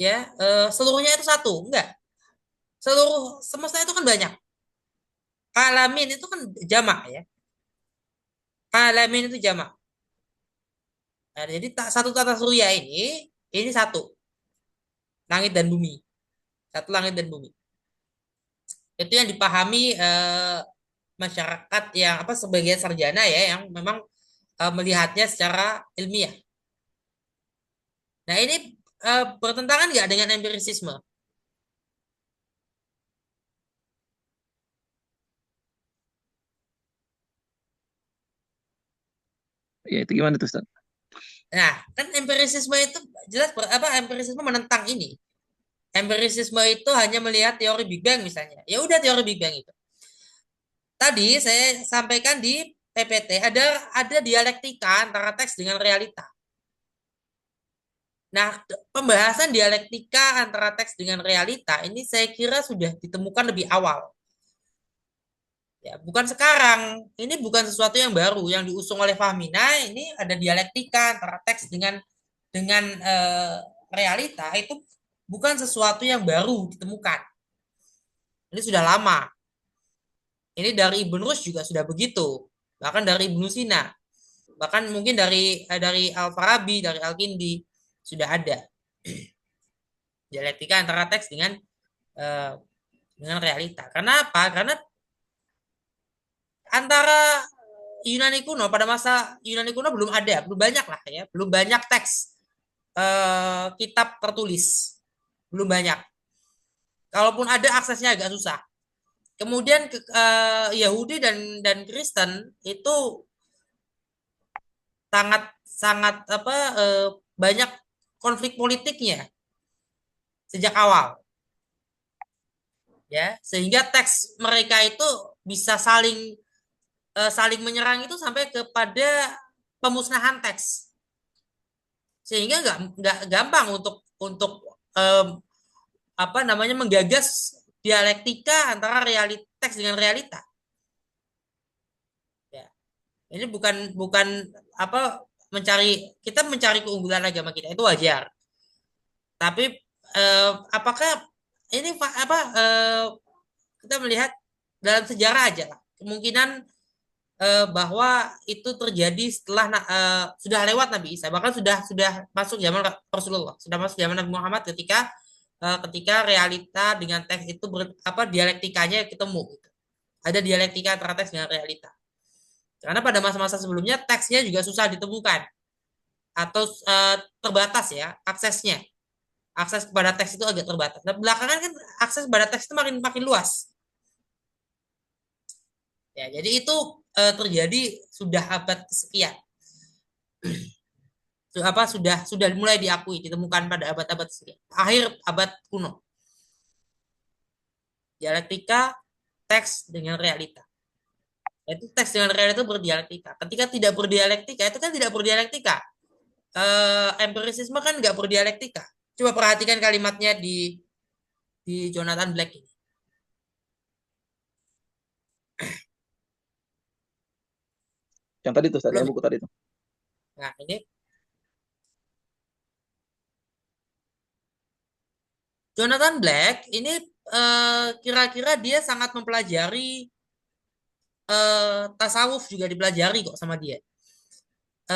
ya seluruhnya itu satu, enggak. Seluruh semesta itu kan banyak. Alamin itu kan jamak ya. Alamin itu jamak. Nah, jadi satu tata surya ini satu langit dan bumi, satu langit dan bumi. Itu yang dipahami masyarakat yang apa sebagian sarjana ya yang memang melihatnya secara ilmiah. Nah ini bertentangan nggak dengan empirisisme? Ya itu gimana tuh Ustaz? Nah, kan empirisisme itu jelas empirisisme menentang ini. Empirisisme itu hanya melihat teori Big Bang misalnya. Ya udah teori Big Bang itu. Tadi saya sampaikan di PPT ada dialektika antara teks dengan realita. Nah, pembahasan dialektika antara teks dengan realita ini saya kira sudah ditemukan lebih awal. Ya, bukan sekarang. Ini bukan sesuatu yang baru yang diusung oleh Fahmina. Ini ada dialektika antara teks dengan realita itu bukan sesuatu yang baru ditemukan. Ini sudah lama. Ini dari Ibn Rushd juga sudah begitu. Bahkan dari Ibnu Sina, bahkan mungkin dari Al-Farabi, dari Al-Kindi sudah ada dialektika antara teks eh, dengan realita. Karena apa? Karena antara Yunani kuno pada masa Yunani kuno belum banyak lah ya, belum banyak teks kitab tertulis, belum banyak. Kalaupun ada aksesnya agak susah. Kemudian Yahudi dan Kristen itu sangat sangat banyak konflik politiknya sejak awal ya, sehingga teks mereka itu bisa saling menyerang itu sampai kepada pemusnahan teks, sehingga nggak gampang untuk em, menggagas dialektika antara teks dengan realita ya. Ini bukan bukan apa kita mencari keunggulan agama kita itu wajar, tapi apakah ini kita melihat dalam sejarah aja lah kemungkinan bahwa itu terjadi setelah sudah lewat Nabi Isa, bahkan sudah masuk zaman Rasulullah, sudah masuk zaman Nabi Muhammad ketika realita dengan teks itu dialektikanya ketemu gitu. Ada dialektika antara teks dengan realita. Karena pada masa-masa sebelumnya teksnya juga susah ditemukan atau terbatas ya aksesnya. Akses kepada teks itu agak terbatas. Nah, belakangan kan akses kepada teks itu makin makin luas. Ya, jadi itu terjadi sudah abad kesekian. Sudah mulai diakui, ditemukan pada abad-abad sekian. Akhir abad kuno. Dialektika teks dengan realita. Itu teks dengan realita itu berdialektika. Ketika tidak berdialektika, itu kan tidak berdialektika. Empirisisme kan nggak berdialektika. Coba perhatikan kalimatnya di Jonathan Black ini. Yang tadi tuh Ustaz, yang Belum. buku tadi tuh. Nah, ini Jonathan Black ini kira-kira dia sangat mempelajari tasawuf juga dipelajari kok sama dia.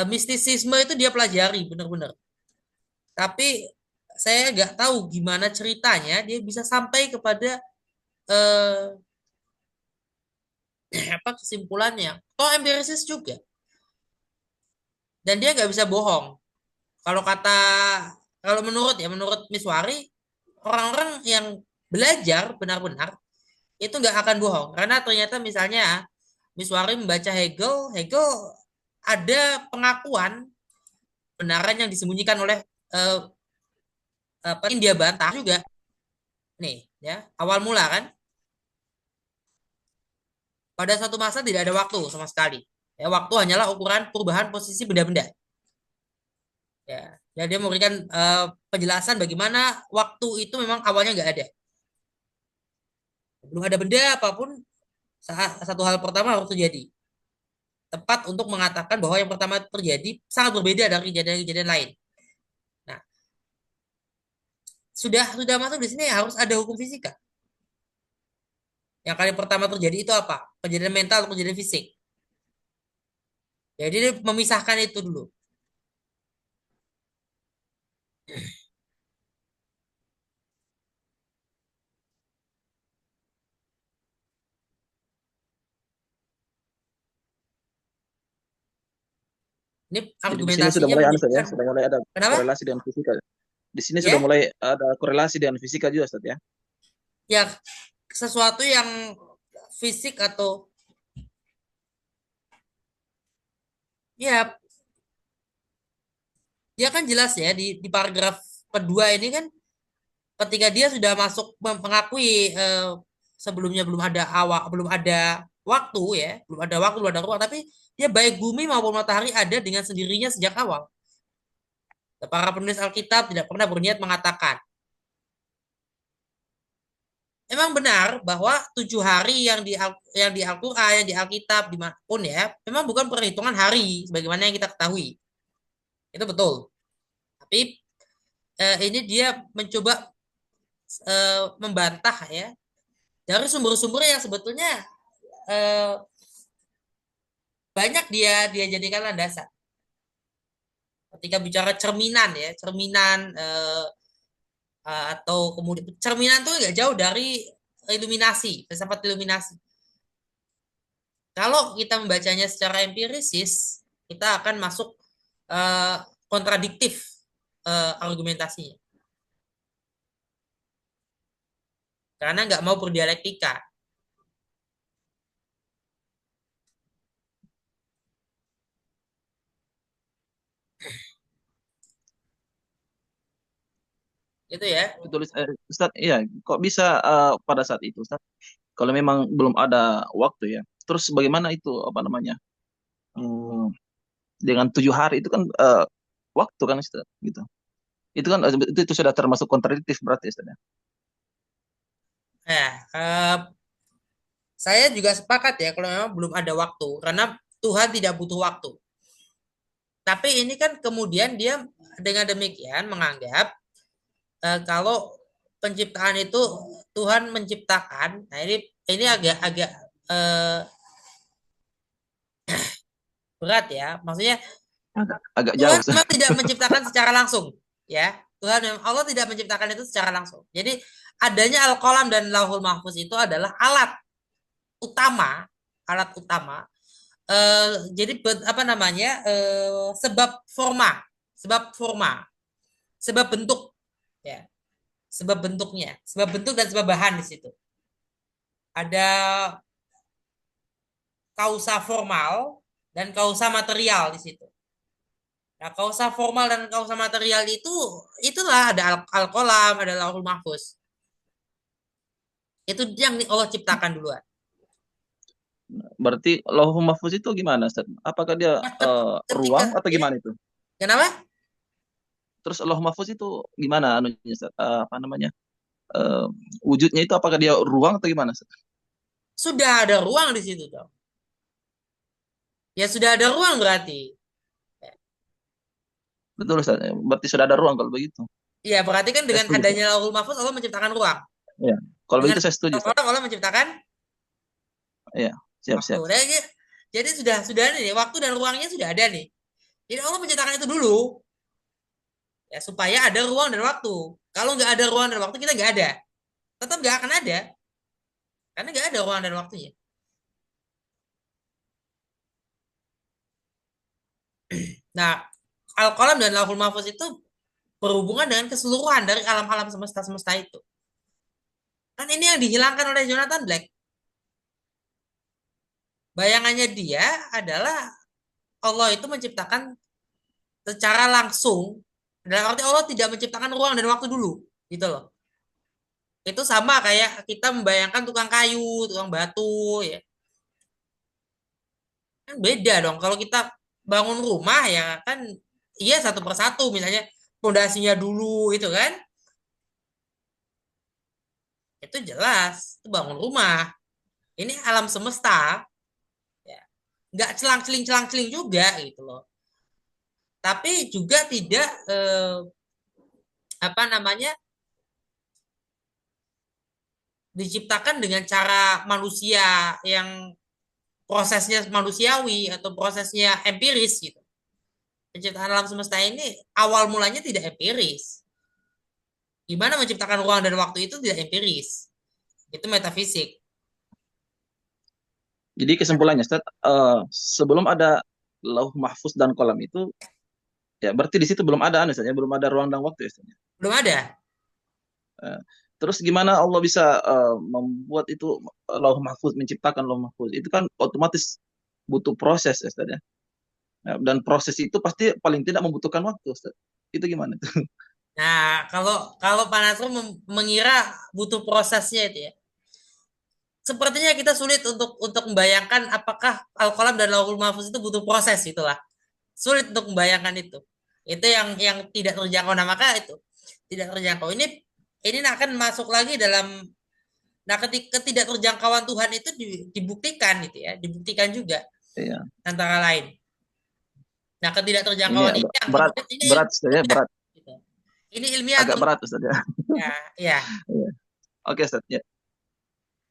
Mistisisme itu dia pelajari benar-benar. Tapi saya nggak tahu gimana ceritanya dia bisa sampai kepada eh, kesimpulannya. Toh empirisis juga. Dan dia nggak bisa bohong. Kalau menurut Miswari, orang-orang yang belajar benar-benar itu nggak akan bohong. Karena ternyata misalnya Miswari membaca Hegel ada pengakuan kebenaran yang disembunyikan oleh eh, yang dia bantah juga. Nih, ya, awal mula kan pada satu masa tidak ada waktu sama sekali. Ya, waktu hanyalah ukuran perubahan posisi benda-benda. Ya, dia memberikan penjelasan bagaimana waktu itu memang awalnya nggak ada. Belum ada benda apapun, satu hal pertama harus terjadi. Tepat untuk mengatakan bahwa yang pertama terjadi sangat berbeda dari kejadian-kejadian lain. Nah, sudah masuk di sini harus ada hukum fisika. Yang kali pertama terjadi itu apa? Kejadian mental atau kejadian fisik. Jadi dia memisahkan itu dulu. Ini Jadi di sini sudah argumentasinya mulai Ustaz ya, menunjukkan sudah mulai ada kenapa? korelasi dengan fisika. Di sini sudah Ya, mulai ada korelasi dengan fisika juga Ustaz ya. ya sesuatu yang fisik atau ya dia kan jelas ya di paragraf kedua ini kan ketika dia sudah masuk mengakui sebelumnya belum ada waktu ya, belum ada ruang, tapi dia baik bumi maupun matahari ada dengan sendirinya sejak awal. Para penulis Alkitab tidak pernah berniat mengatakan. Emang benar bahwa 7 hari yang di Al-Quran, yang di Alkitab, dimanapun ya, memang bukan perhitungan hari sebagaimana yang kita ketahui. Itu betul. Tapi ini dia mencoba membantah ya dari sumber-sumber yang sebetulnya eh, banyak dia jadikan landasan. Ketika bicara cerminan ya, cerminan atau kemudian cerminan itu nggak jauh dari iluminasi, filsafat iluminasi. Kalau kita membacanya secara empirisis, kita akan masuk eh, kontradiktif argumentasinya. Karena nggak mau berdialektika. Gitu ya. Betul, Ustaz. Iya, kok bisa pada saat itu, Ustaz? Kalau memang belum ada waktu ya. Terus bagaimana itu apa namanya? Hmm, dengan 7 hari itu kan waktu kan, Ustaz, gitu. Itu kan itu sudah termasuk kontradiktif berarti, Ustaz, ya? Nah, saya juga sepakat ya kalau memang belum ada waktu karena Tuhan tidak butuh waktu. Tapi ini kan kemudian dia dengan demikian menganggap kalau penciptaan itu Tuhan menciptakan. Nah, ini agak-agak berat ya. Maksudnya Agak jauh, Tuhan Ustaz. memang tidak menciptakan secara langsung, ya. Allah tidak menciptakan itu secara langsung. Jadi adanya Al-Qalam dan Lauhul Mahfuz itu adalah utama, alat utama. Jadi apa namanya? Sebab forma, sebab bentuk, ya, sebab bentuknya, sebab bentuk dan sebab bahan di situ. Ada kausa formal dan kausa material di situ. Nah, kausa formal dan kausa material itulah ada al-qalam, ada lauhul mahfuz. Itu yang Allah ciptakan duluan. Berarti Lauhul Mahfuz itu gimana, Ustaz? Apakah dia Nah, ketika ruang atau ya, gimana itu? kenapa? Terus Lauhul Mahfuz itu gimana anunya, Ustaz? Apa namanya? Eh, wujudnya itu apakah dia ruang atau gimana, Ustaz? Sudah ada ruang di situ dong. Ya sudah ada ruang berarti. Betul, Ustaz. Berarti sudah ada ruang kalau begitu. Ya berarti kan Saya dengan setuju, Ustaz. adanya lauhul mahfuz Allah menciptakan ruang. Ya. Kalau Dengan begitu saya setuju, Ustaz. al-qalam Allah menciptakan Iya, siap, waktu. siap. Nah, jadi sudah ada nih, waktu dan ruangnya sudah ada nih. Jadi Allah menciptakan itu dulu ya supaya ada ruang dan waktu. Kalau nggak ada ruang dan waktu kita nggak ada, tetap nggak akan ada karena nggak ada ruang dan waktunya. Nah, Al-Qalam dan Lauhul Mahfuz itu berhubungan dengan keseluruhan dari alam-alam semesta-semesta itu. Kan ini yang dihilangkan oleh Jonathan Black. Bayangannya dia adalah Allah itu menciptakan secara langsung. Dalam arti Allah tidak menciptakan ruang dan waktu dulu, gitu loh. Itu sama kayak kita membayangkan tukang kayu, tukang batu, ya. Kan beda dong. Kalau kita bangun rumah ya kan, iya satu persatu, misalnya pondasinya dulu, itu kan, itu jelas, itu bangun rumah. Ini alam semesta, ya. Nggak celang-celing juga, gitu loh. Tapi juga tidak apa namanya diciptakan dengan cara manusia yang prosesnya manusiawi atau prosesnya empiris gitu. Penciptaan alam semesta ini awal mulanya tidak empiris. Gimana menciptakan ruang dan waktu itu tidak empiris. Itu metafisik. Jadi kesimpulannya, Ustaz, sebelum ada Lauh Mahfuz dan kolam itu, ya berarti di situ belum ada anu, Ustaz, ya, belum ada ruang dan waktu, Ustaz, ya. Belum ada. Eh, Terus gimana Allah bisa membuat itu Lauh Mahfuz, menciptakan Lauh Mahfuz? Itu kan otomatis butuh proses, Ustaz, ya. Dan proses itu pasti paling tidak membutuhkan waktu, Ustaz. Itu gimana tuh? Nah, kalau kalau Pak Nasrul mengira butuh prosesnya itu ya. Sepertinya kita sulit untuk membayangkan apakah Al-Qalam dan Lauhul Mahfuz itu butuh proses itulah. Sulit untuk membayangkan itu. Itu yang tidak terjangkau. Nah, maka itu tidak terjangkau. Ini akan masuk lagi dalam, nah, ketika ketidakterjangkauan Tuhan itu dibuktikan gitu ya, dibuktikan juga Iya. antara lain. Nah, Ini ketidakterjangkauan ini agak yang berat, kemudian ini berat, Ustaz, ya, berat. gitu. Ini ilmiah Agak atau berat, Ustaz, ya. ya, ya. Iya. Oke, Ustaz, ya.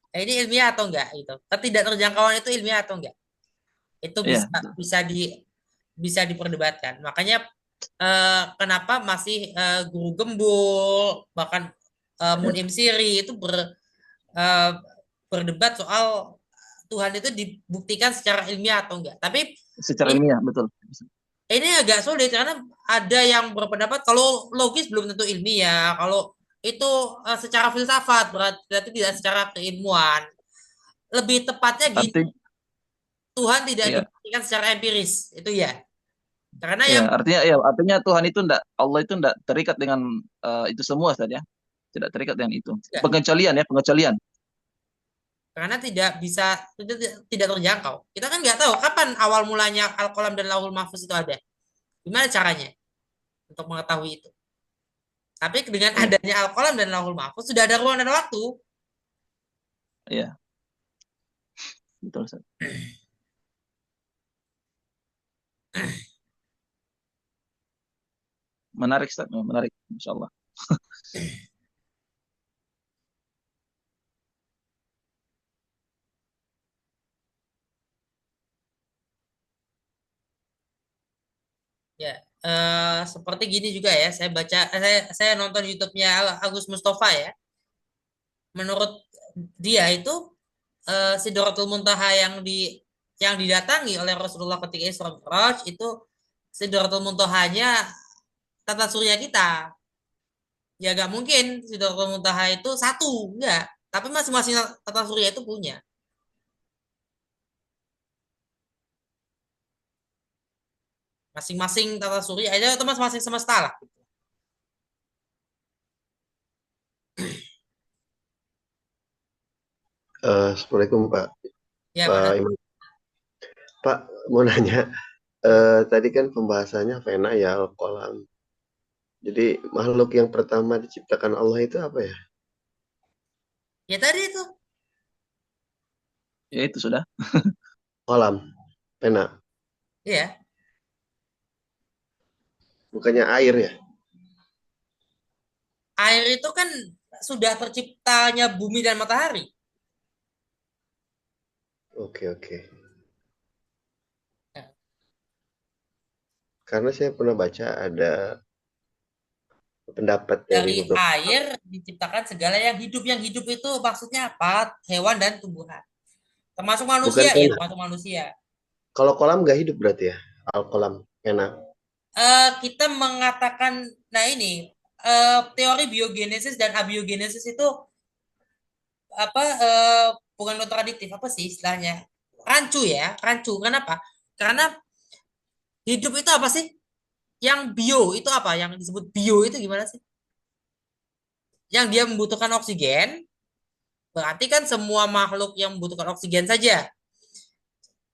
Nah, ini ilmiah atau enggak itu? Ketidakterjangkauan itu ilmiah atau enggak? Itu Iya, bisa bisa diperdebatkan. Makanya kenapa masih Guru Gembul bahkan Munim Siri itu eh, berdebat soal Tuhan itu dibuktikan secara ilmiah atau enggak. Tapi secara ini ilmiah, betul. ini agak sulit karena ada yang berpendapat kalau logis belum tentu ilmiah, kalau itu secara filsafat berarti tidak secara keilmuan. Lebih tepatnya gini, Arti, Tuhan tidak ya, dibuktikan secara empiris, itu ya. Karena ya, yang artinya Tuhan itu enggak, Allah itu enggak terikat dengan itu semua, Ustaz, ya. Tidak terikat dengan itu. enggak, Pengecualian, ya, pengecualian. karena tidak bisa tidak terjangkau. Kita kan nggak tahu kapan awal mulanya Al-Qalam dan Lauhul Mahfuz itu ada. Gimana caranya untuk mengetahui itu? Tapi dengan Iya, adanya Al-Qalam dan Lauhul Mahfuz sudah ada ruang dan waktu. iya, betul, Ustaz. Menarik, Ustaz, menarik, insyaallah. Ya, seperti gini juga ya. Saya baca, saya nonton YouTube-nya Agus Mustafa ya. Menurut dia itu Sidratul Muntaha yang didatangi oleh Rasulullah ketika Isra Mi'raj itu Sidratul Muntahanya tata surya kita. Ya gak mungkin Sidratul Muntaha itu satu, enggak. Tapi masing-masing tata surya itu punya. Masing-masing tata surya aja atau masing-masing semesta lah. Assalamualaikum Pak. Ya Pak mana? Imam. Pak mau nanya, tadi kan pembahasannya fena ya Al-Qalam. Jadi makhluk yang pertama diciptakan Allah itu apa ya? Ya tadi itu. Ya, itu sudah. Kolam, pena, Ya, bukannya air ya? air itu kan sudah terciptanya bumi dan matahari. Oke, oke. Ya. Karena saya pernah baca ada pendapat dari Dari beberapa. air diciptakan segala yang hidup. Yang hidup itu maksudnya apa? Hewan dan tumbuhan. Termasuk Bukan manusia ya, pena. termasuk manusia. Kalau kolam nggak hidup berarti ya? Al-Qalam, pena. Kita mengatakan, nah ini teori biogenesis dan abiogenesis itu apa bukan kontradiktif apa sih istilahnya? Rancu ya, rancu. Kenapa? Karena hidup itu apa sih? Yang bio itu apa? Yang disebut bio itu gimana sih? Yang dia membutuhkan oksigen, berarti kan semua makhluk yang membutuhkan oksigen saja.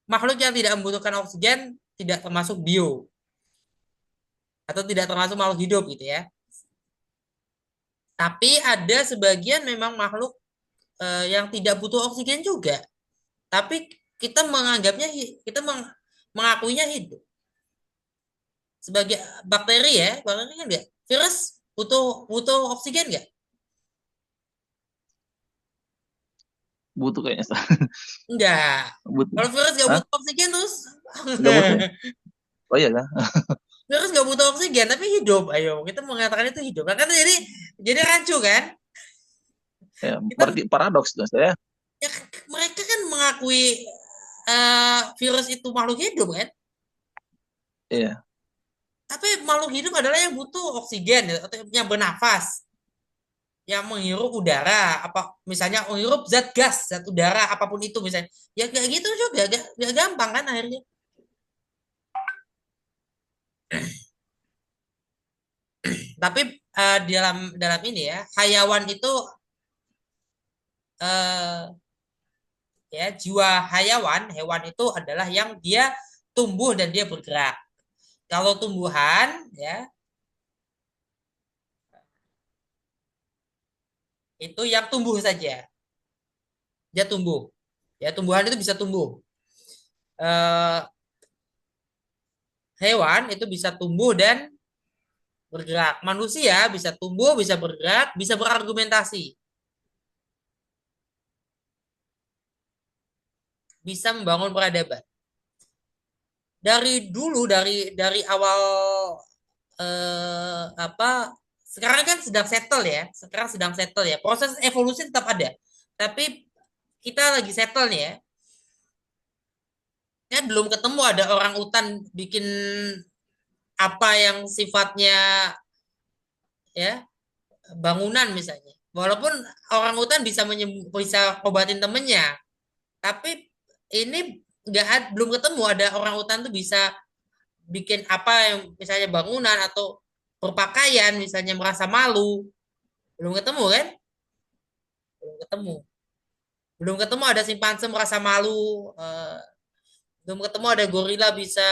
Makhluk yang tidak membutuhkan oksigen tidak termasuk bio atau tidak termasuk makhluk hidup gitu ya. Tapi ada sebagian memang makhluk yang tidak butuh oksigen juga. Tapi kita menganggapnya kita mengakuinya hidup. Sebagai bakteri ya, bakteri kan enggak. Virus butuh butuh oksigen enggak? Butuh kayaknya, Ustaz. Enggak. Butuh. Kalau virus enggak Hah? butuh oksigen terus Nggak butuh? Oh iya lah. virus enggak butuh oksigen tapi hidup. Ayo, kita mengatakan itu hidup. Kan jadi rancu kan? Ya, Kita berarti paradoks, Ustaz, ya. ya, mereka kan mengakui virus itu makhluk hidup kan? Iya. Tapi makhluk hidup adalah yang butuh oksigen ya, atau yang bernafas, yang menghirup udara, apa misalnya menghirup zat gas, zat udara, apapun itu misalnya. Ya kayak gitu juga, gak gampang kan akhirnya. Tapi dalam dalam ini ya, hayawan itu eh, ya jiwa hayawan, hewan itu adalah yang dia tumbuh dan dia bergerak. Kalau tumbuhan ya itu yang tumbuh saja, dia tumbuh. Ya tumbuhan itu bisa tumbuh. Eh, Hewan itu bisa tumbuh dan bergerak. Manusia bisa tumbuh, bisa bergerak, bisa berargumentasi, bisa membangun peradaban. Dari dulu, dari awal apa? Sekarang kan sedang settle ya. Sekarang sedang settle ya. Proses evolusi tetap ada. Tapi kita lagi settle nih ya. Kan belum ketemu ada orang utan bikin apa yang sifatnya ya bangunan misalnya. Walaupun orang utan bisa obatin temennya, tapi ini belum ketemu ada orang utan tuh bisa bikin apa yang misalnya bangunan atau berpakaian misalnya merasa malu. Belum ketemu kan? Belum ketemu. Belum ketemu ada simpanse merasa malu. Belum ketemu ada gorila bisa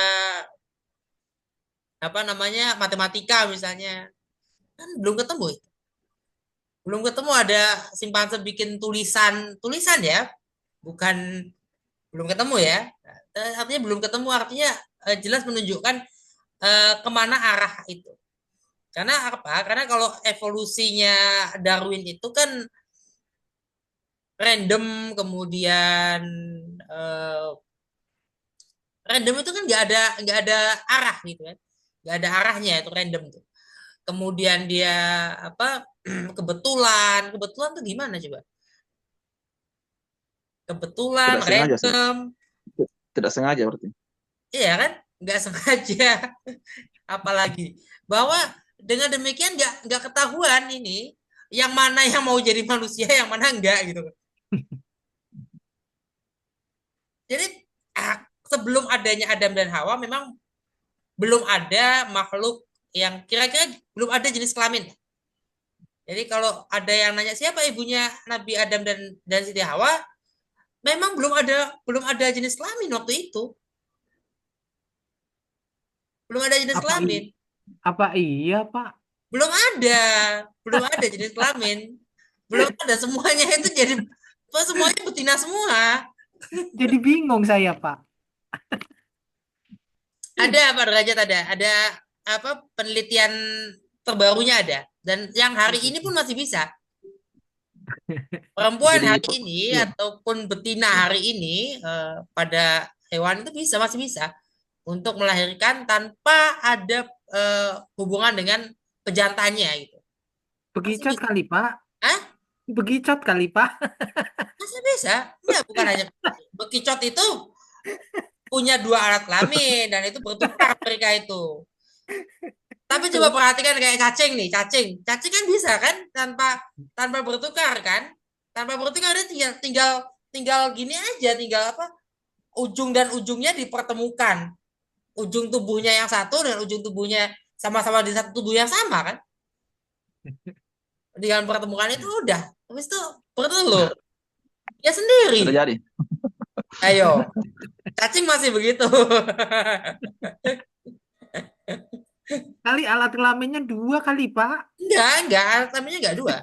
apa namanya matematika misalnya. Kan belum ketemu itu. Belum ketemu ada simpanse bikin tulisan ya, bukan belum ketemu ya. Artinya belum ketemu artinya jelas menunjukkan kemana arah itu. Karena apa? Karena kalau evolusinya Darwin itu kan random, kemudian eh, random itu kan nggak ada arah gitu kan, nggak ada arahnya itu random tuh. Kemudian dia apa kebetulan kebetulan tuh gimana coba? Kebetulan Tidak sengaja sih. random, Tidak sengaja berarti. iya kan? Nggak sengaja. Apalagi bahwa dengan demikian nggak ketahuan ini yang mana yang mau jadi manusia, yang mana enggak gitu. Jadi sebelum adanya Adam dan Hawa memang belum ada makhluk yang kira-kira belum ada jenis kelamin. Jadi kalau ada yang nanya siapa ibunya Nabi Adam dan Siti Hawa, memang belum ada jenis kelamin waktu itu. Belum ada jenis Apa kelamin. apa iya, Pak? Belum ada. Belum ada jenis kelamin. Belum ada semuanya itu jadi semuanya betina semua. Jadi bingung saya, Pak. Ada Pak Derajat ada apa penelitian terbarunya ada dan yang hari ini pun masih bisa. Perempuan Jadi hari ini iya. ataupun betina hari ini pada hewan itu masih bisa untuk melahirkan tanpa ada hubungan dengan pejantannya gitu. Masih Begicot bisa. kali, Pak. Hah? Begicot kali, Pak. Masih bisa. Enggak, bukan hanya bekicot itu punya dua alat kelamin dan itu bertukar mereka itu. Tapi coba perhatikan kayak cacing nih, cacing. Cacing kan bisa kan tanpa tanpa bertukar kan? Tanpa bertukar dia tinggal tinggal tinggal gini aja, tinggal apa? Ujung dan ujungnya dipertemukan. Ujung tubuhnya yang satu dan ujung tubuhnya sama-sama di satu tubuh yang sama kan? Dengan pertemukan itu udah. Habis itu bertelur. Ya sudah sendiri. jadi. Ayo. Cacing masih begitu. Kali alat kelaminnya dua kali, Pak. Enggak, alat enggak dua.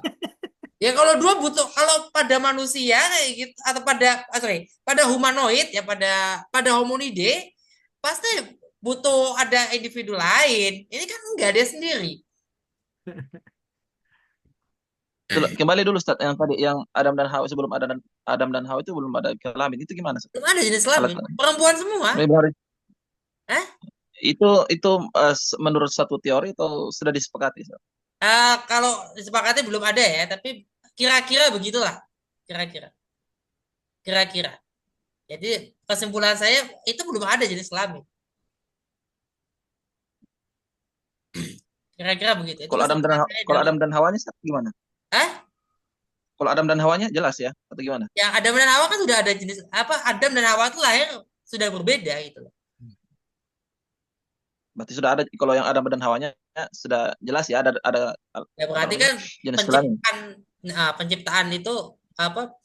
Ya kalau dua butuh kalau pada manusia kayak gitu atau pada humanoid ya pada hominide pasti butuh ada individu lain. Ini kan enggak dia sendiri. Kembali dulu Ustaz yang tadi yang Adam dan Hawa sebelum Adam dan Hawa itu belum ada kelamin. Itu gimana Ustaz? Belum ada jenis Alat kelamin. Perempuan semua. kelamin. Hah? Itu menurut satu teori atau sudah disepakati Ustaz? Kalau disepakati belum ada ya, tapi kira-kira begitulah. Kira-kira. Kira-kira. Jadi kesimpulan saya itu belum ada jenis kelamin. Kira-kira begitu. Itu Kalau kesimpulan saya Kalau dari Adam dan Hawanya Ustaz, gimana? Hah? Kalau Adam dan Hawanya jelas ya atau gimana? Yang Adam dan Hawa kan sudah ada jenis apa Adam dan Hawa itu lahir sudah berbeda gitu loh. Berarti sudah ada, kalau yang Adam dan Hawanya sudah jelas ya, ada Ya apa berarti namanya, kan jenis kelamin. penciptaan itu apa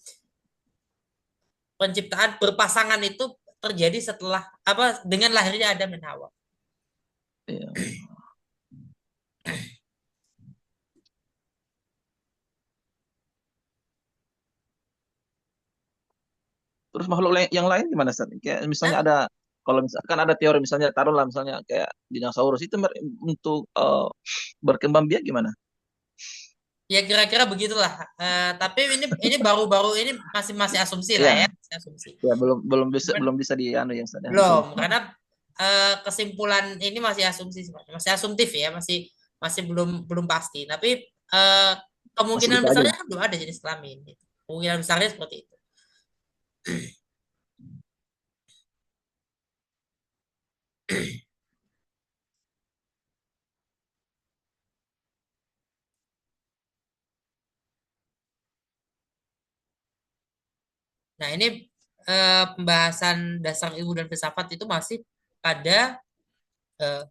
penciptaan berpasangan itu terjadi setelah apa dengan lahirnya Adam dan Hawa. Iya. Terus makhluk yang lain gimana, Ustaz? Kayak misalnya Hah? ada, kalau misalkan ada teori misalnya, taruhlah misalnya kayak dinosaurus itu untuk berkembang biak gimana? Ya kira-kira begitulah. Tapi ini baru-baru ini masih masih asumsi lah Iya, ya, masih asumsi. ya belum belum bisa Cuman belum bisa dianu yang Ustaz ya, belum, itu. karena kesimpulan ini masih asumsi, masih asumtif ya, masih masih belum belum pasti. Tapi eh, Masih kemungkinan dikaji. besarnya kan belum ada jenis kelamin. Gitu. Kemungkinan besarnya seperti itu. Nah ini pembahasan dasar ilmu dan filsafat itu masih pada eh,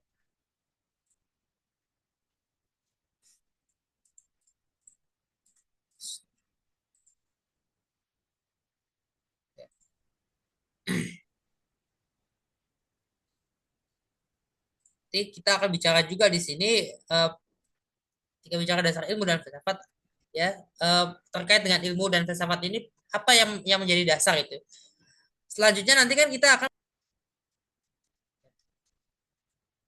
nanti kita akan bicara juga di sini ketika bicara dasar ilmu dan filsafat ya terkait dengan ilmu dan filsafat ini apa yang menjadi dasar itu. Selanjutnya nanti kan kita akan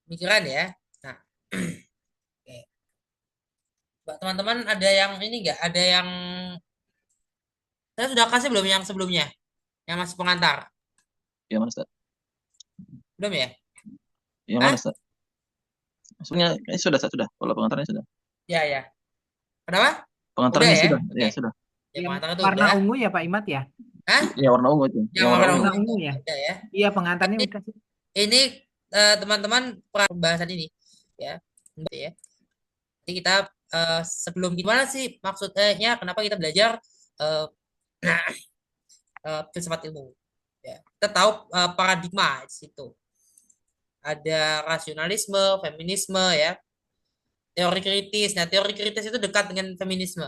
pemikiran ya. Nah, oke. Mbak, teman-teman ada yang ini enggak? Ada yang saya sudah kasih belum yang sebelumnya? Yang masih pengantar? Yang mana, Ustaz? Belum ya? Yang mana, Hah? Ustaz? Maksudnya sudah, Ustaz, sudah. Kalau pengantarnya sudah. Ya, ya. Kenapa? Udah Pengantarnya ya? sudah. Oke. Ya, sudah. Ya, Yang pengantar itu warna udah. ungu ya Pak Imat ya? Hah? Ya, warna ungu itu. Yang Yang warna warna ungu. Warna ungu itu ungu ya? udah ya. Iya pengantarnya Ini, udah sih. ini teman-teman pembahasan ini ya. Ya. Jadi kita sebelum gimana sih maksudnya kenapa kita belajar eh, filsafat ilmu? Ya, kita tahu paradigma di situ. Ada rasionalisme, feminisme ya, teori kritis. Nah, teori kritis itu dekat dengan feminisme.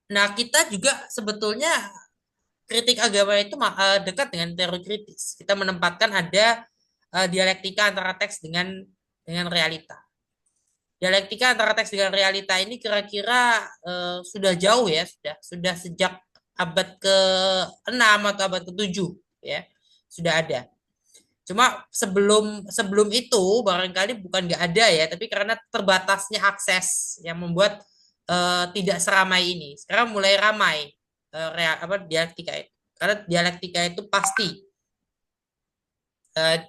Nah, kita juga sebetulnya kritik agama itu dekat dengan teori kritis. Kita menempatkan ada dialektika antara teks dengan realita. Dialektika antara teks dengan realita ini kira-kira sudah jauh ya, sudah sejak abad ke-6 atau abad ke-7 ya. Sudah ada. Cuma sebelum sebelum itu barangkali bukan nggak ada ya, tapi karena terbatasnya akses yang membuat tidak seramai ini. Sekarang mulai ramai dialektika itu. Karena dialektika itu pasti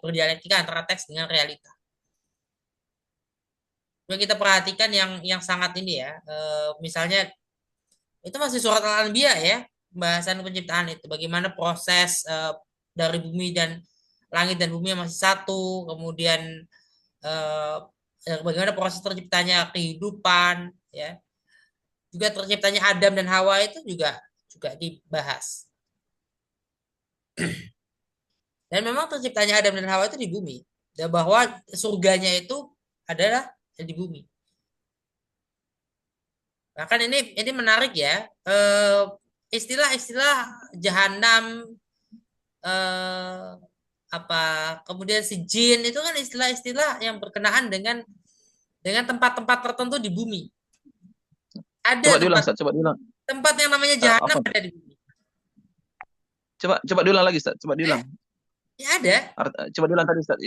berdialektika antara teks dengan realita. Kalau kita perhatikan yang sangat ini ya, misalnya itu masih surat Al-Anbiya ya, pembahasan penciptaan itu, bagaimana proses dari bumi dan langit dan bumi yang masih satu, kemudian eh, bagaimana proses terciptanya kehidupan, ya, juga terciptanya Adam dan Hawa itu juga dibahas. Dan memang terciptanya Adam dan Hawa itu di bumi, dan bahwa surganya itu adalah di bumi. Bahkan ini menarik ya, istilah-istilah jahanam, eh, apa kemudian si jin itu kan istilah-istilah yang berkenaan dengan tempat-tempat tertentu di bumi. Ada Coba diulang, tempat Ustaz. Coba diulang. tempat yang namanya jahanam Apa? ada di bumi. Coba diulang lagi, Ustaz. Coba diulang. Ya ada. Coba diulang tadi, Ustaz.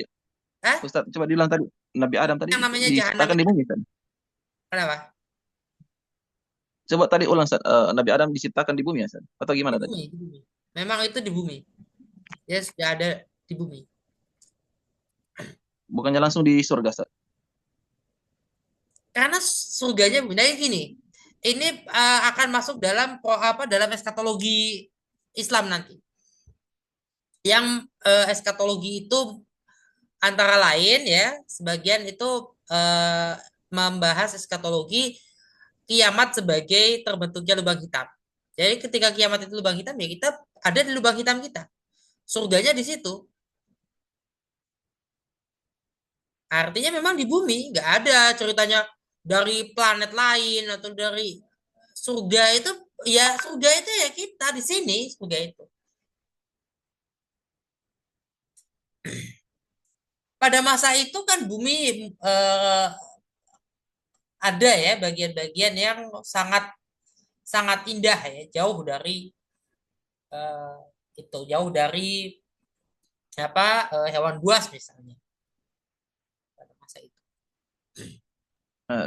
Hah? Ustaz, coba diulang tadi. Nabi Adam tadi Yang namanya jahanam diciptakan itu di bumi, Ustaz. kenapa? Coba tadi ulang, Ustaz. Nabi Adam diciptakan di bumi, ya, Ustaz? Atau Di gimana tadi? bumi, di bumi. Memang itu di bumi. Ya sudah ada di bumi. Bukannya langsung di surga, Ustaz? Karena surganya bumi. Nah, gini. Ini akan masuk dalam eskatologi Islam nanti. Yang eskatologi itu antara lain ya, sebagian itu membahas eskatologi kiamat sebagai terbentuknya lubang hitam. Jadi ketika kiamat itu lubang hitam ya kita ada di lubang hitam kita. Surganya di situ. Artinya memang di bumi nggak ada ceritanya dari planet lain atau dari surga itu. Ya surga itu ya kita di sini, surga itu. Pada masa itu kan bumi eh, ada ya bagian-bagian yang sangat sangat indah ya, jauh dari eh, itu, jauh dari apa hewan buas misalnya pada masa itu.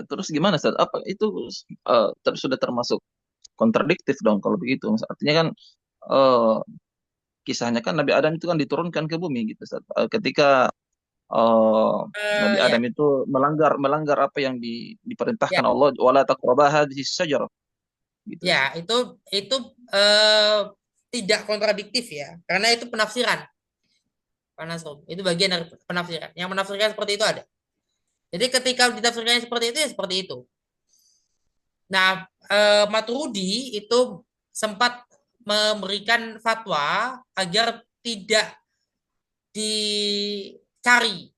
Terus gimana Ustaz? Apa itu sudah termasuk kontradiktif dong kalau begitu? Artinya kan eh, kisahnya kan Nabi Adam itu kan diturunkan ke bumi gitu Ustaz. Ketika eh, Nabi Ya, Adam itu melanggar apa yang ya, diperintahkan Allah, wala taqrabah hadhihi syajarah gitu ya, Ustaz. itu eh, tidak kontradiktif ya, karena itu penafsiran. Panas Rom. Itu bagian dari penafsiran. Yang menafsirkan seperti itu ada. Jadi ketika ditafsirkannya seperti itu ya seperti itu. Nah, Maturidi itu sempat memberikan fatwa agar tidak dicari.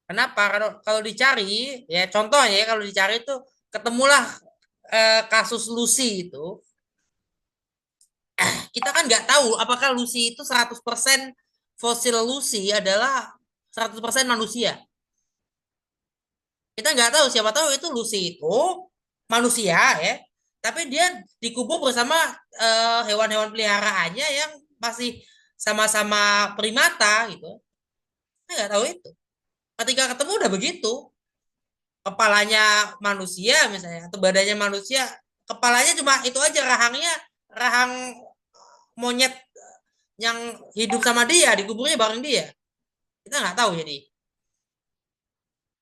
Kenapa? Kalau dicari, ya contohnya ya, kalau dicari itu ketemulah kasus Lucy itu. Kita kan nggak tahu apakah Lucy itu 100% fosil Lucy adalah 100% manusia. Kita nggak tahu, siapa tahu itu Lucy itu manusia ya, tapi dia dikubur bersama hewan-hewan peliharaannya yang masih sama-sama primata gitu. Kita nggak tahu itu. Ketika ketemu udah begitu, kepalanya manusia misalnya atau badannya manusia, kepalanya cuma itu aja, rahangnya rahang monyet yang hidup sama dia, dikuburnya bareng dia. Kita nggak tahu jadi.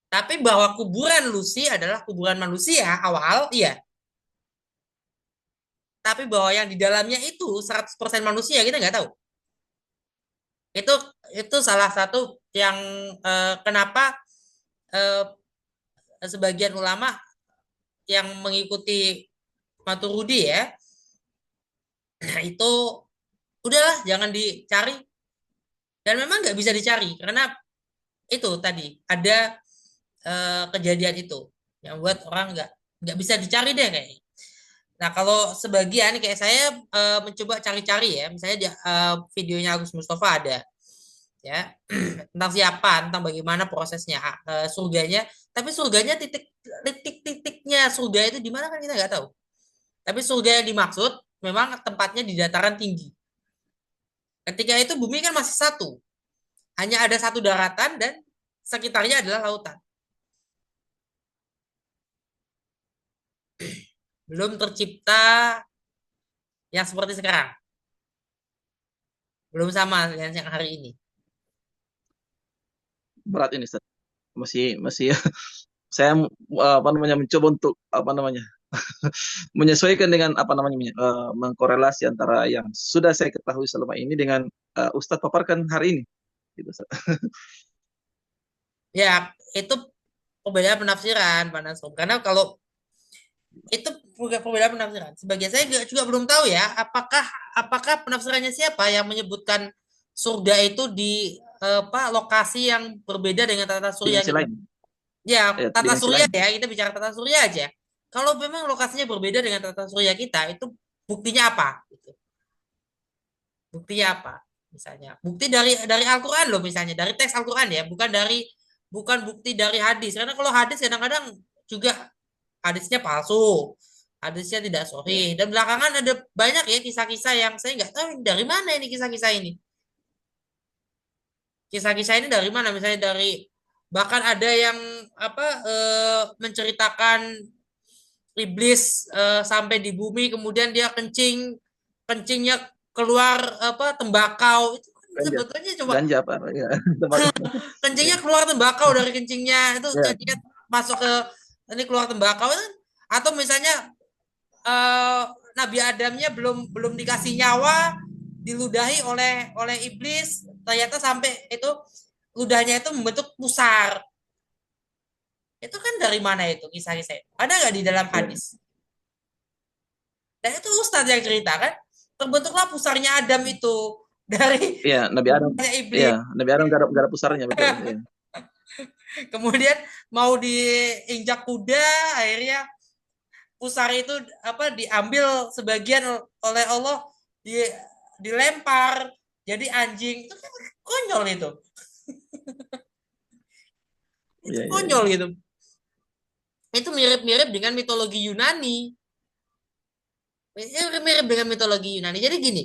Tapi bahwa kuburan Lucy adalah kuburan manusia awal, iya. Tapi bahwa yang di dalamnya itu 100% manusia, kita nggak tahu. Itu itu salah satu yang kenapa eh, sebagian ulama yang mengikuti Maturidi ya, nah itu udahlah jangan dicari, dan memang nggak bisa dicari karena itu tadi ada kejadian itu yang buat orang nggak bisa dicari deh kayaknya. Nah, kalau sebagian kayak saya mencoba cari-cari ya, misalnya di videonya Agus Mustafa ada ya tentang siapa, tentang bagaimana prosesnya surganya. Tapi surganya titik-titiknya surga itu di mana kan kita nggak tahu. Tapi surga yang dimaksud memang tempatnya di dataran tinggi. Ketika itu bumi kan masih satu, hanya ada satu daratan dan sekitarnya adalah lautan. Belum tercipta yang seperti sekarang, belum sama dengan yang hari ini. Berat ini Ustaz. Masih masih saya apa namanya mencoba untuk apa namanya menyesuaikan dengan apa namanya mengkorelasi antara yang sudah saya ketahui selama ini dengan Ustadz paparkan hari ini gitu Ustaz. Ya, itu perbedaan penafsiran, Pak Nasrum. Karena kalau itu perbedaan penafsiran. Sebagian saya juga belum tahu ya, apakah penafsirannya siapa yang menyebutkan surga itu di apa lokasi yang berbeda dengan tata surya Dimensi kita. lain Ya, ya, tata dimensi surya lain. ya, kita bicara tata surya aja. Kalau memang lokasinya berbeda dengan tata surya kita, itu buktinya apa? Gitu. Buktinya apa? Misalnya, bukti dari Al-Qur'an loh misalnya, dari teks Al-Qur'an ya, bukan bukti dari hadis. Karena kalau hadis kadang-kadang juga hadisnya palsu, hadisnya tidak Ya. sahih. Dan belakangan ada banyak ya kisah-kisah yang saya nggak tahu dari mana ini kisah-kisah ini. Kisah-kisah ini dari mana? Misalnya dari bahkan ada yang apa menceritakan iblis sampai di bumi kemudian dia kencingnya keluar apa tembakau itu kan Ganja, sebetulnya coba ganja apa ya tembakau. Ya. kencingnya keluar tembakau dari kencingnya itu Ya. dia masuk ke ini keluar tembakau itu kan. Atau misalnya eh, Nabi Adamnya belum belum dikasih nyawa diludahi oleh iblis ternyata sampai itu ludahnya itu membentuk pusar. Itu kan dari mana itu kisah-kisah itu? Ada nggak di dalam Ya. hadis? Dan itu Ustadz yang cerita kan, terbentuklah pusarnya Adam itu dari Iya, Nabi Adam. Iya, iblis. Nabi Adam gak ada pusarnya betul. Iya. Kemudian mau diinjak kuda, akhirnya pusar itu apa diambil sebagian oleh Allah, di dilempar jadi anjing. Itu kan konyol itu. Itu Iya, iya, iya. konyol gitu. Itu mirip-mirip dengan mitologi Yunani. Mirip dengan mitologi Yunani. Jadi gini,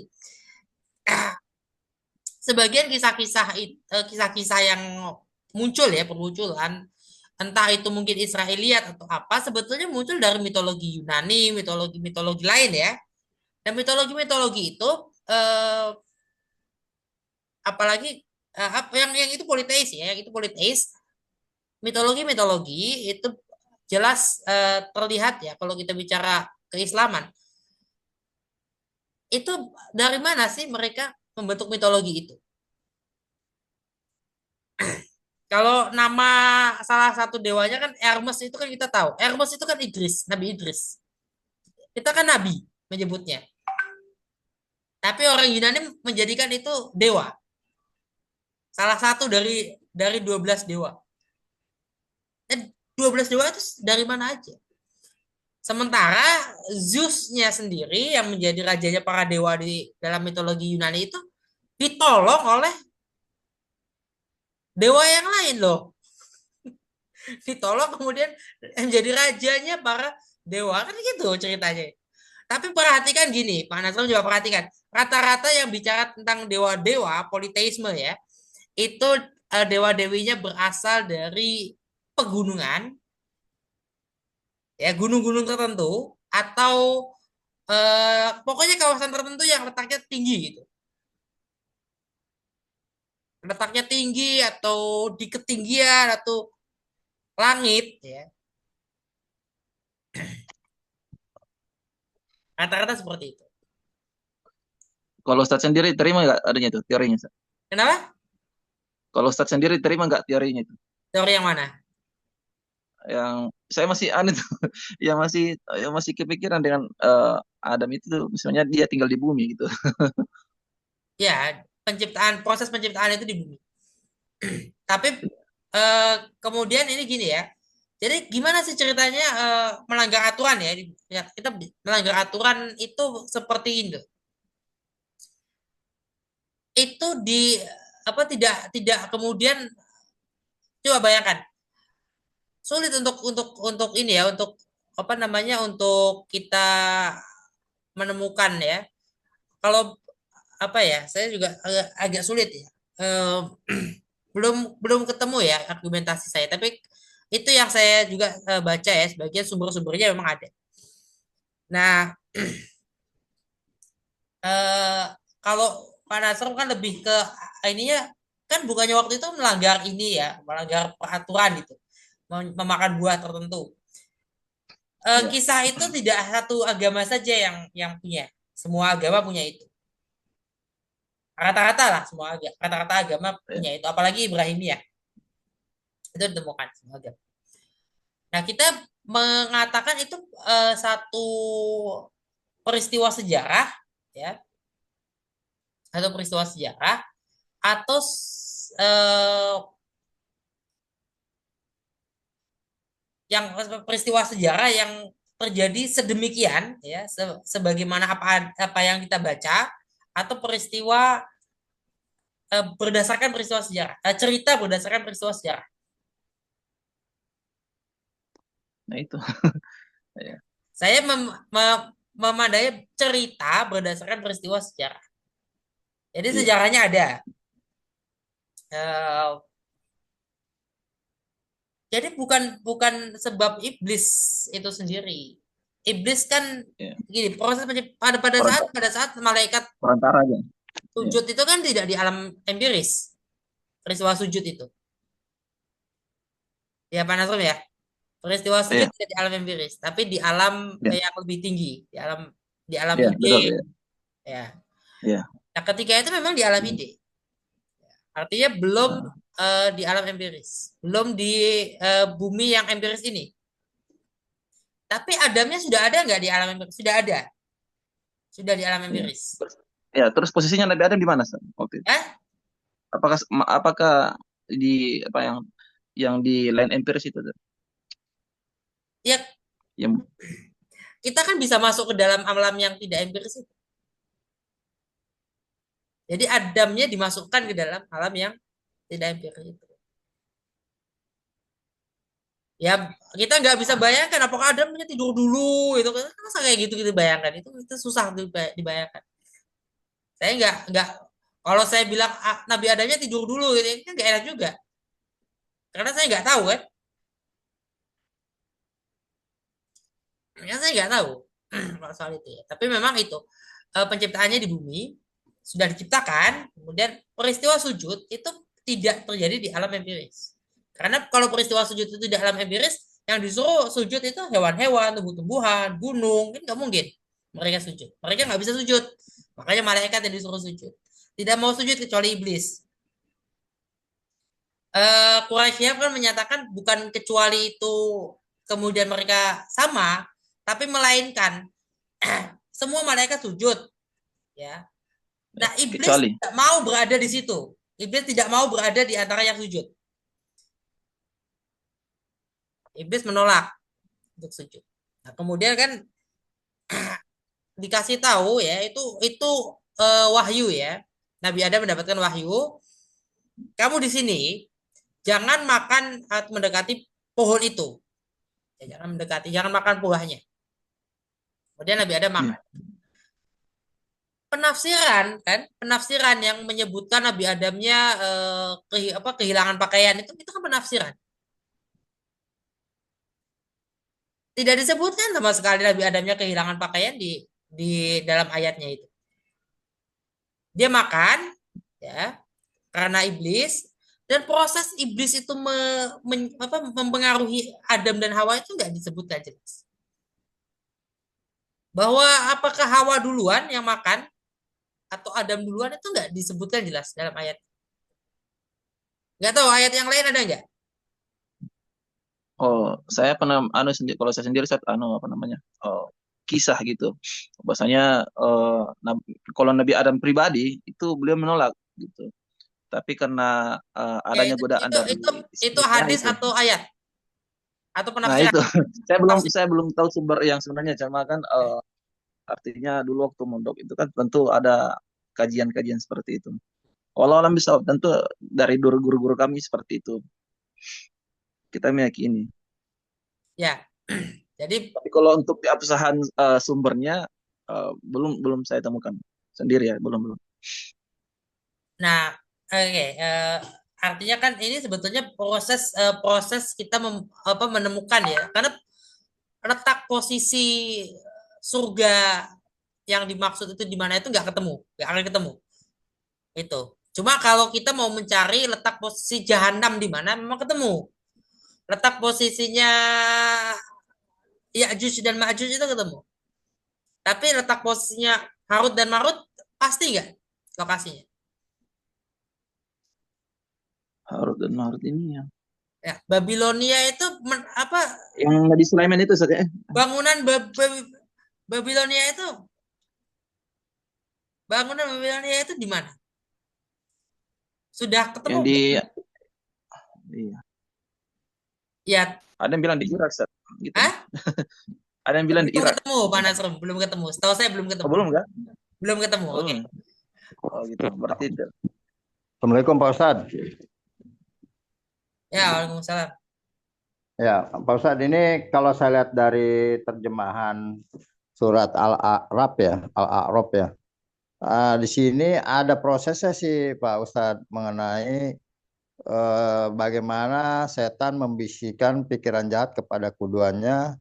sebagian kisah-kisah yang muncul ya, permunculan, entah itu mungkin Israeliat atau apa, sebetulnya muncul dari mitologi Yunani, mitologi-mitologi lain ya. Dan mitologi-mitologi itu eh, apalagi apa yang itu politeis ya, yang itu politeis, mitologi-mitologi itu jelas terlihat ya kalau kita bicara keislaman. Itu dari mana sih mereka membentuk mitologi itu? Kalau nama salah satu dewanya kan Hermes, itu kan kita tahu. Hermes itu kan Idris, Nabi Idris. Kita kan nabi menyebutnya. Tapi orang Yunani menjadikan itu dewa. Salah satu dari 12 dewa. Dan 12 dewa itu dari mana aja? Sementara Zeus-nya sendiri yang menjadi rajanya para dewa di dalam mitologi Yunani itu ditolong oleh dewa yang lain loh. Ditolong kemudian menjadi rajanya para dewa, kan gitu ceritanya. Tapi perhatikan gini, Pak Nasrul juga perhatikan. Rata-rata yang bicara tentang dewa-dewa, politeisme ya, itu dewa-dewinya berasal dari pegunungan, ya gunung-gunung tertentu, atau pokoknya kawasan tertentu yang letaknya tinggi gitu. Letaknya tinggi atau di ketinggian atau langit ya. Rata-rata seperti itu. Kalau Ustadz sendiri terima nggak adanya itu teorinya, Ustadz? Kenapa? Kalau Ustadz sendiri terima nggak teorinya itu? Teori yang mana? Yang saya masih aneh tuh, yang masih kepikiran dengan Adam itu tuh, misalnya dia tinggal di bumi gitu. Ya, proses penciptaan itu di bumi. Tapi kemudian ini gini ya. Jadi gimana sih ceritanya melanggar aturan ya? Ya, kita melanggar aturan itu seperti ini. Itu di apa tidak tidak kemudian coba bayangkan sulit untuk ini ya untuk apa namanya untuk kita menemukan ya. Kalau apa ya? Saya juga agak sulit ya. Eh, belum belum ketemu ya argumentasi saya, tapi itu yang saya juga baca ya, sebagian sumber-sumbernya memang ada. Nah, eh, kalau Pak Nasrul kan lebih ke ininya, kan bukannya waktu itu melanggar ini ya, melanggar peraturan itu, memakan buah tertentu. Ya, Kisah itu tidak satu agama saja yang punya, semua agama punya itu. Rata-rata lah semua rata-rata agama ya, punya itu, apalagi Ibrahim ya, itu ditemukan semua agama. Nah, kita mengatakan itu satu peristiwa sejarah ya, atau peristiwa sejarah atau eh, yang peristiwa sejarah yang terjadi sedemikian ya, sebagaimana apa apa yang kita baca, atau peristiwa berdasarkan peristiwa sejarah, cerita berdasarkan peristiwa sejarah. nah itu. Ya, Saya memandai cerita berdasarkan peristiwa sejarah. Jadi iya, sejarahnya ada. Eh, Jadi bukan bukan sebab iblis itu sendiri. Iblis kan iya. gini, proses pada saat malaikat Perantara aja. Iya, sujud itu kan tidak di alam empiris. Peristiwa sujud itu. Ya Pak Nasrum ya. Peristiwa sujud iya, tidak di alam empiris, tapi di alam iya, yang lebih tinggi, di alam iya, ide betul ya. ya. Iya. Nah, ketika itu memang di alam ide. Artinya belum Nah, di alam empiris, belum di bumi yang empiris ini. Tapi Adamnya sudah ada nggak di alam empiris? Sudah ada. Sudah di alam iya. empiris. Terus, ya, terus posisinya Nabi Adam di mana, Ustaz, waktu itu? Eh? Apakah apakah di apa yang yang di line empiris itu, Ustaz. Ya, Yang kita kan bisa masuk ke dalam alam yang tidak empiris itu. Jadi Adamnya dimasukkan ke dalam alam yang tidak empiris itu. Ya, kita nggak bisa bayangkan apakah Adamnya tidur dulu itu kan, masa kayak gitu gitu bayangkan itu susah dibayangkan. Saya nggak kalau saya bilang Nabi Adamnya tidur dulu gitu kan nggak enak juga karena saya nggak tahu kan. Ya, saya nggak tahu kalau soal itu ya. Tapi memang itu penciptaannya di bumi sudah diciptakan, kemudian peristiwa sujud itu tidak terjadi di alam empiris. Karena kalau peristiwa sujud itu di alam empiris, yang disuruh sujud itu hewan-hewan, tumbuh-tumbuhan, gunung, kan nggak mungkin mereka sujud. Mereka nggak bisa sujud. Makanya malaikat yang disuruh sujud. Tidak mau sujud kecuali iblis. Quraisy kan menyatakan bukan kecuali itu kemudian mereka sama, tapi melainkan semua malaikat sujud, ya. Nah, iblis kecuali tidak mau berada di situ. Iblis tidak mau berada di antara yang sujud. Iblis menolak untuk sujud. Nah, kemudian kan dikasih tahu ya itu wahyu ya. Nabi Adam mendapatkan wahyu. Kamu di sini jangan makan mendekati pohon itu. Ya, jangan mendekati, jangan makan buahnya. Kemudian Nabi Adam makan. Penafsiran yang menyebutkan Nabi Adamnya kehilangan pakaian itu kan penafsiran. Tidak disebutkan sama sekali Nabi Adamnya kehilangan pakaian di dalam ayatnya itu. Dia makan ya karena iblis dan proses iblis itu mempengaruhi Adam dan Hawa itu nggak disebutkan jelas. Bahwa apakah Hawa duluan yang makan atau Adam duluan itu nggak disebutkan jelas dalam ayat. Nggak tahu ayat yang lain ada nggak? saya pernah kalau saya sendiri saya apa namanya? Kisah gitu. Bahasanya kalau Nabi Adam pribadi itu beliau menolak gitu. Tapi karena Ya adanya godaan dari itu istrinya hadis itu. atau ayat atau Nah, penafsiran. itu Tafsir. saya belum tahu sumber yang sebenarnya, cuma kan artinya dulu waktu mondok itu kan tentu ada kajian-kajian seperti itu. Walau alam bisa tentu dari guru-guru kami seperti itu. Kita meyakini. Ya. Jadi Tapi kalau untuk keabsahan sumbernya belum saya temukan sendiri ya, belum. nah, oke, artinya kan ini sebetulnya proses kita menemukan ya. Karena letak posisi surga yang dimaksud itu di mana itu nggak akan ketemu. Itu. Cuma kalau kita mau mencari letak posisi jahanam di mana memang ketemu. Letak posisinya Ya'juj dan Ma'juj itu ketemu. Tapi letak posisinya Harut dan Marut pasti nggak lokasinya? Harut dan Marut ini ya. Ya, Babilonia itu Yang di Sulaiman itu saja. bangunan Babilonia itu di mana? Sudah ketemu Yang di nggak? iya. Ya, Ada yang bilang di Irak, Ustaz. Gitu. Hah? Ada yang bilang di Belum Irak. ketemu, Pak Nasrum. Belum ketemu. Setahu saya belum Oh, ketemu. belum kan? Belum ketemu. Oh, Oke. oh gitu. Berarti itu. Assalamualaikum Pak Ustadz. Ya, waalaikumsalam. Ya, Pak Ustadz, ini kalau saya lihat dari terjemahan surat Al-A'raf ya, Al-A'raf ya. Di sini ada prosesnya sih Pak Ustadz mengenai bagaimana setan membisikkan pikiran jahat kepada keduanya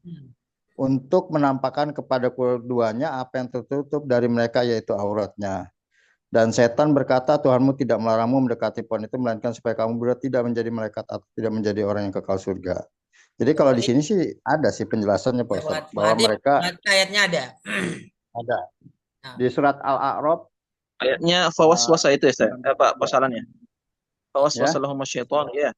untuk menampakkan kepada keduanya apa yang tertutup dari mereka yaitu auratnya. Dan setan berkata, Tuhanmu tidak melarangmu mendekati pohon itu, melainkan supaya kamu berdua tidak menjadi malaikat atau tidak menjadi orang yang kekal surga. Jadi kalau di sini sih ada sih penjelasannya Pak Ustadz, bahwa mereka ayatnya ada. ada di surat Al-A'raf Ayatnya fawaswasa itu ya, Ustaz. Apa pasalannya? Fawaswasa ya, lahum syaitan, ya.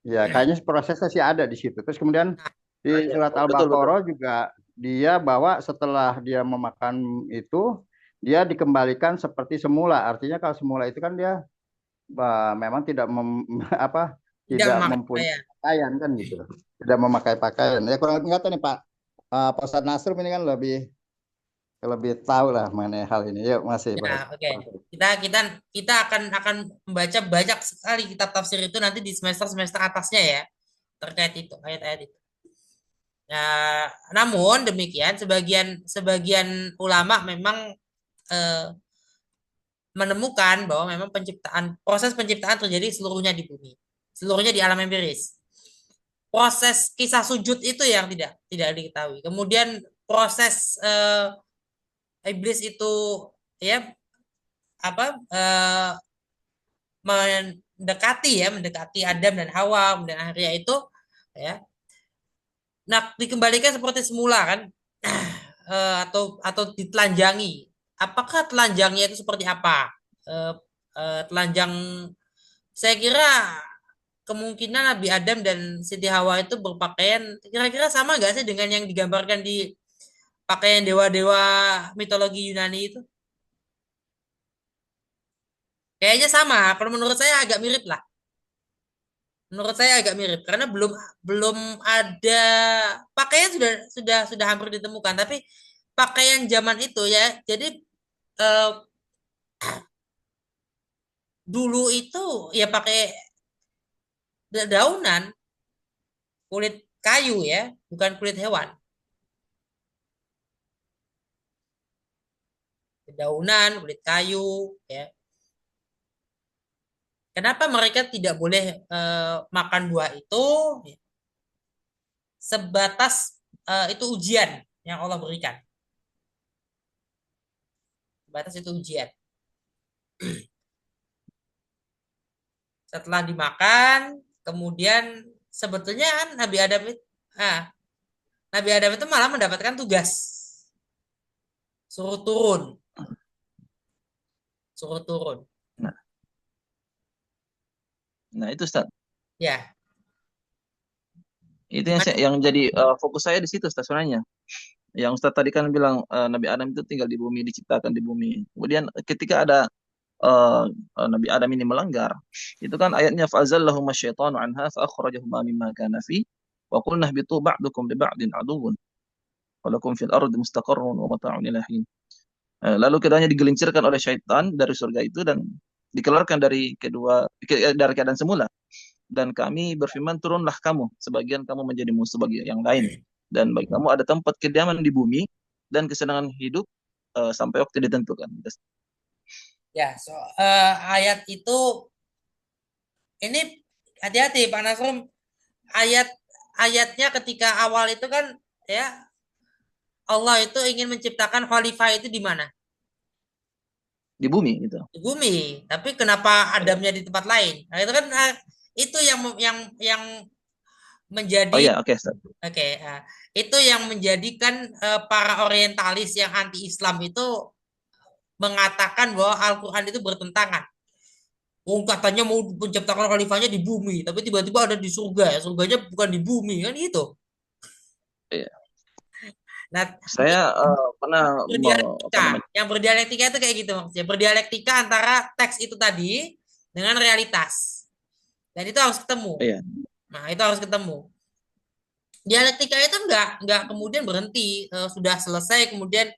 ya kayaknya prosesnya sih ada di situ. Terus kemudian di surat Betul, Al-Baqarah juga dia bahwa setelah dia memakan itu dia dikembalikan seperti semula. Artinya kalau semula itu kan dia memang tidak apa Tidak tidak memakai mempunyai pakaian. pakaian kan gitu. Tidak memakai pakaian. Ya kurang nggak tahu nih Pak. Pak Ustadz Nasrum ini kan lebih tahu lah mengenai hal ini. Yuk masih Ya, baik. oke. Kita kita kita akan membaca banyak sekali kitab tafsir itu nanti di semester atasnya ya terkait itu ayat-ayat itu. Nah, namun demikian sebagian ulama memang eh, menemukan bahwa memang proses penciptaan terjadi seluruhnya di bumi, seluruhnya di alam empiris. Proses kisah sujud itu yang tidak diketahui. Kemudian proses iblis itu ya apa mendekati Adam dan Hawa dan akhirnya itu ya. Nah, dikembalikan seperti semula kan atau ditelanjangi. Apakah telanjangnya itu seperti apa? Eh, Telanjang saya kira kemungkinan Nabi Adam dan Siti Hawa itu berpakaian kira-kira sama nggak sih dengan yang digambarkan di pakaian dewa-dewa mitologi Yunani itu? Kayaknya sama. Kalau menurut saya agak mirip lah. Menurut saya agak mirip karena belum belum ada pakaian sudah hampir ditemukan, tapi pakaian zaman itu ya. Jadi eh, dulu itu ya pakai daunan, kulit kayu ya, bukan kulit hewan. Daunan, kulit kayu ya. Kenapa mereka tidak boleh makan buah itu? Sebatas itu ujian yang Allah berikan. Sebatas itu ujian. Setelah dimakan, kemudian sebetulnya kan ah, Nabi Adam itu malah mendapatkan tugas suruh turun, suruh turun. Nah, nah itu Ustaz. Ya, Itu gimana? yang jadi fokus saya di situ Ustaz sebenarnya. Yang Ustaz tadi kan bilang Nabi Adam itu tinggal di bumi, diciptakan di bumi. Kemudian ketika ada eh, Nabi Adam ini melanggar, itu kan ayatnya fa'azallahuma syaitanu anha fa'akhrajahuma mimma kana fi wa qulna ihbitu ba'dukum li ba'din aduwwun wa lakum fil ardi mustaqarrun wa mata'un ila hin. Lalu keduanya digelincirkan oleh syaitan dari surga itu dan dikeluarkan dari keadaan semula. Dan kami berfirman, turunlah kamu, sebagian kamu menjadi musuh bagi yang lain. Dan bagi kamu ada tempat kediaman di bumi dan kesenangan hidup sampai waktu ditentukan. Ya, ayat itu ini hati-hati Pak Nasrum. Ayatnya ketika awal itu kan ya Allah itu ingin menciptakan khalifah itu di mana? Di bumi gitu. Di bumi. Tapi kenapa Adamnya di tempat lain? Nah, itu kan itu yang Oh menjadi ya, oke. oke, itu yang menjadikan para orientalis yang anti Islam itu mengatakan bahwa Al-Qur'an itu bertentangan. Oh, katanya mau menciptakan khalifahnya di bumi, tapi tiba-tiba ada di surga. Surganya bukan di bumi kan gitu. Iya. Nah, Saya pernah apa berdialektika. namanya? Yang berdialektika itu kayak gitu maksudnya. Berdialektika antara teks itu tadi dengan realitas. Dan itu harus ketemu. Iya. Nah, itu harus ketemu. Dialektika itu nggak kemudian berhenti, sudah selesai kemudian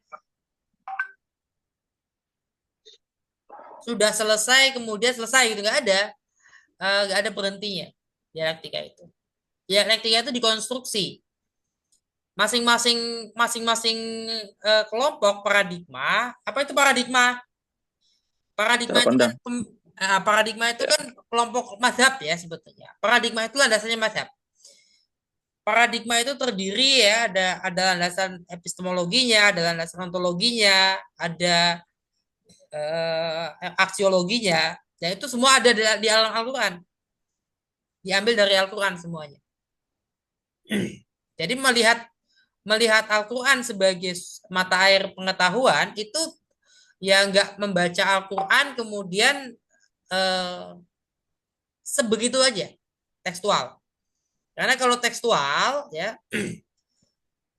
selesai gitu nggak ada berhentinya dialektika itu. Dialektika itu dikonstruksi masing-masing kelompok paradigma. Apa itu paradigma? Cara Paradigma itu kan pandang. paradigma itu Ya. kan kelompok mazhab ya sebetulnya. Paradigma itu landasannya mazhab. Paradigma itu terdiri ya ada landasan epistemologinya, ada landasan ontologinya, ada aksiologinya. Dan itu semua ada di alam Al-Quran. Diambil dari Al-Quran semuanya. Jadi melihat Al-Quran sebagai mata air pengetahuan itu ya nggak membaca Al-Quran kemudian sebegitu aja tekstual. Karena kalau tekstual ya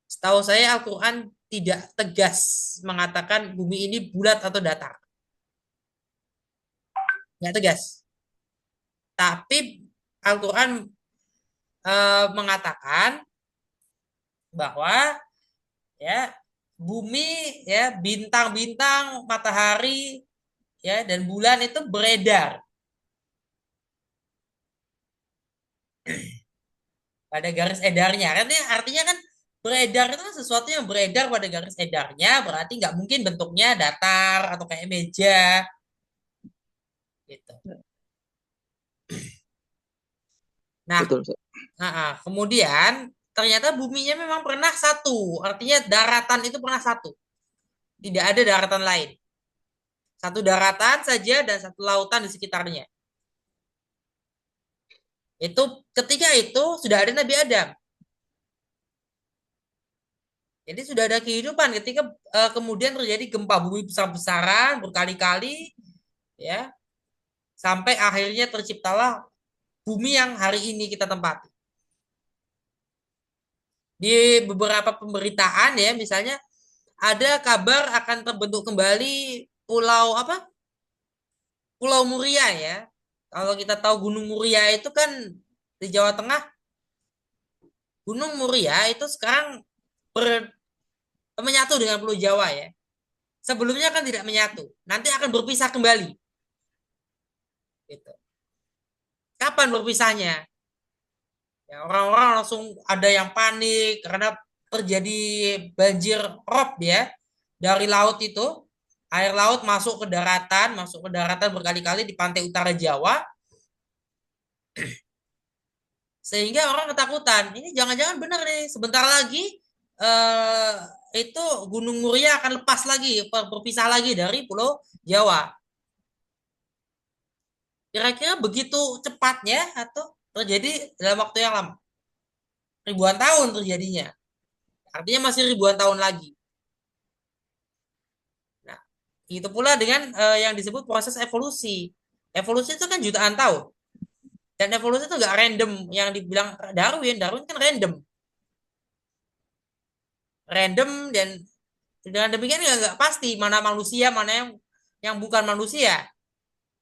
setahu saya Al-Quran tidak tegas mengatakan bumi ini bulat atau datar. Nggak tegas. Tapi Al-Quran mengatakan bahwa ya bumi, ya bintang-bintang, matahari, ya dan bulan itu beredar pada garis edarnya. Artinya kan beredar itu kan sesuatu yang beredar pada garis edarnya, berarti nggak mungkin bentuknya datar atau kayak meja gitu. Nah, Betul, Ustaz. kemudian ternyata buminya memang pernah satu, artinya daratan itu pernah satu, tidak ada daratan lain. Satu daratan saja dan satu lautan di sekitarnya. Itu ketika itu sudah ada Nabi Adam. Jadi sudah ada kehidupan ketika kemudian terjadi gempa bumi besar-besaran berkali-kali, ya, sampai akhirnya terciptalah bumi yang hari ini kita tempati. Di beberapa pemberitaan ya, misalnya ada kabar akan terbentuk kembali pulau apa? Pulau Muria ya. Kalau kita tahu Gunung Muria itu kan di Jawa Tengah. Gunung Muria itu sekarang menyatu dengan Pulau Jawa ya. Sebelumnya kan tidak menyatu. Nanti akan berpisah kembali. Gitu. Kapan berpisahnya? Ya, orang-orang langsung ada yang panik karena terjadi banjir rob ya dari laut itu. Air laut masuk ke daratan berkali-kali di pantai utara Jawa. Sehingga orang ketakutan. Ini jangan-jangan benar nih, sebentar lagi eh, itu Gunung Muria akan lepas lagi, berpisah lagi dari Pulau Jawa. Kira-kira begitu cepatnya atau terjadi dalam waktu yang lama? Ribuan tahun terjadinya. Artinya masih ribuan tahun lagi. Nah, itu pula dengan yang disebut proses evolusi. Evolusi itu kan jutaan tahun. Dan evolusi itu nggak random. Yang dibilang Darwin kan random. Random dan dengan demikian nggak pasti mana manusia, mana yang bukan manusia.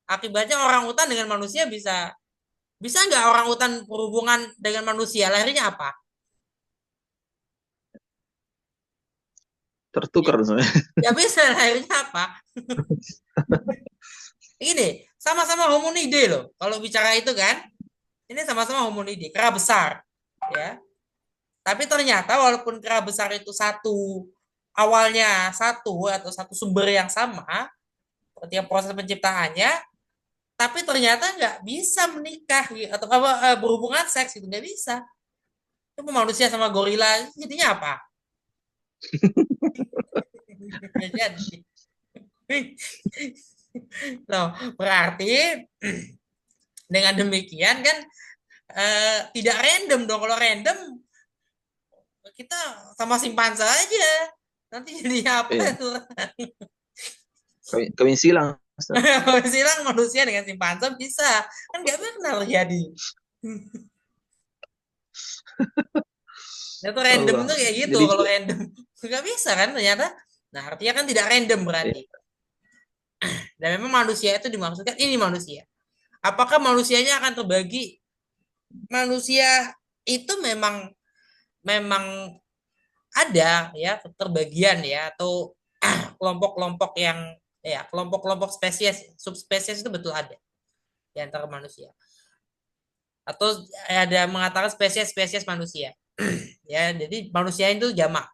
Akibatnya orang utan dengan manusia bisa nggak orang utan berhubungan dengan manusia? Lahirnya apa? Tertukar sebenarnya. Ya bisa, lahirnya apa? Ini sama-sama hominide loh. Kalau bicara itu kan, ini sama-sama hominide, kera besar, ya. Tapi ternyata walaupun kera besar itu awalnya satu atau satu sumber yang sama, ketika proses penciptaannya, tapi ternyata nggak bisa menikah gitu, atau apa, berhubungan seks itu nggak bisa. Itu manusia sama gorila jadinya apa? Nggak jadi. Loh, berarti dengan demikian kan tidak random dong. Kalau random kita sama simpanse aja. Nanti jadinya apa Iya. itu? Kawin silang, Ustaz. Silang manusia dengan simpanse bisa. Kan nggak pernah terjadi. Itu random Allah. tuh kayak gitu. Jadi Kalau random nggak bisa kan ternyata. Nah, artinya kan tidak random berarti. Dan memang manusia itu dimaksudkan ini manusia. Apakah manusianya akan terbagi? Manusia itu memang memang ada ya terbagian ya atau kelompok-kelompok yang ya kelompok-kelompok spesies subspesies itu betul ada di antara manusia atau ada mengatakan spesies-spesies manusia ya, jadi manusia itu jamak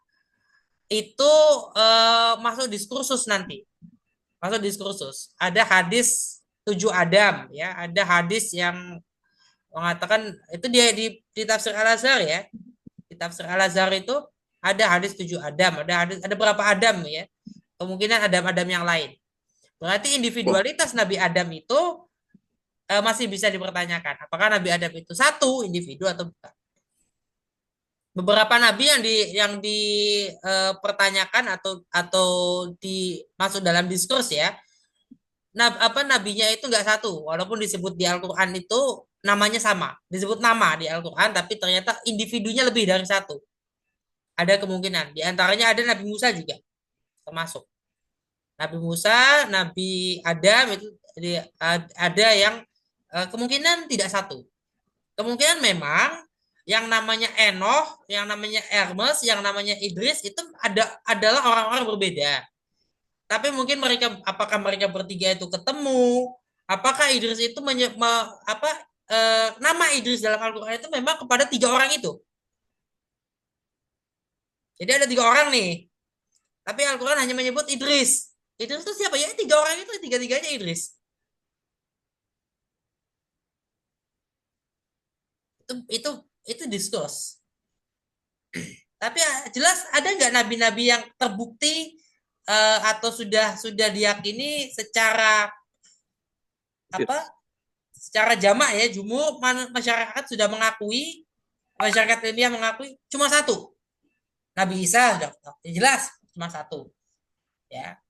itu masuk diskursus nanti, masuk diskursus ada hadis 7 Adam ya, ada hadis yang mengatakan itu dia di tafsir Al-Azhar ya, di tafsir Al-Azhar itu ada hadis 7 Adam, ada berapa Adam ya, kemungkinan Adam-Adam yang lain. Berarti individualitas Nabi Adam itu masih bisa dipertanyakan. Apakah Nabi Adam itu satu individu atau bukan? Beberapa nabi yang dipertanyakan atau masuk dalam diskurs ya. Nabinya itu nggak satu, walaupun disebut di Al-Qur'an itu namanya sama, disebut nama di Al-Qur'an, tapi ternyata individunya lebih dari satu. Ada kemungkinan. Di antaranya ada Nabi Musa juga termasuk. Nabi Musa, Nabi Adam itu ada yang Kemungkinan tidak satu. Kemungkinan memang yang namanya Enoch, yang namanya Hermes, yang namanya Idris itu adalah orang-orang berbeda. Tapi mungkin apakah mereka bertiga itu ketemu? Apakah Idris itu nama Idris dalam Al-Quran itu memang kepada tiga orang itu? Jadi ada tiga orang nih, tapi Al-Quran hanya menyebut Idris. Idris itu siapa? Ya tiga orang itu, tiga-tiganya Idris. Itu diskus. Tapi jelas ada nggak nabi-nabi yang terbukti atau sudah diyakini secara secara jamak ya, masyarakat sudah mengakui, masyarakat ilmiah mengakui cuma satu. Nabi Isa sudah jelas cuma satu. Ya.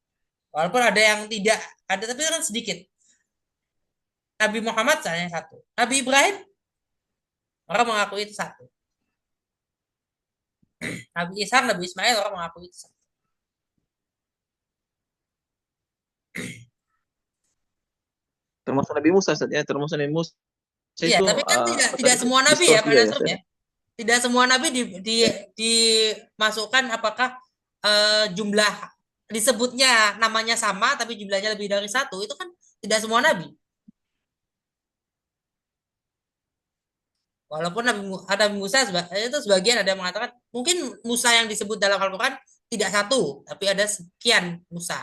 Walaupun ada yang tidak ada, tapi kan sedikit. Nabi Muhammad hanya satu. Nabi Ibrahim orang mengakui itu satu. Nabi Isa, Nabi Ismail orang mengakui itu satu. Termasuk Nabi Musa, ya, termasuk Nabi Musa Iya, itu tapi kan tidak semua nabi ya, Pak Nasrul ya. Tidak semua nabi dimasukkan apakah jumlah disebutnya namanya sama tapi jumlahnya lebih dari satu, itu kan tidak semua nabi. Walaupun Nabi Musa itu sebagian ada yang mengatakan mungkin Musa yang disebut dalam Al-Quran tidak satu, tapi ada sekian Musa.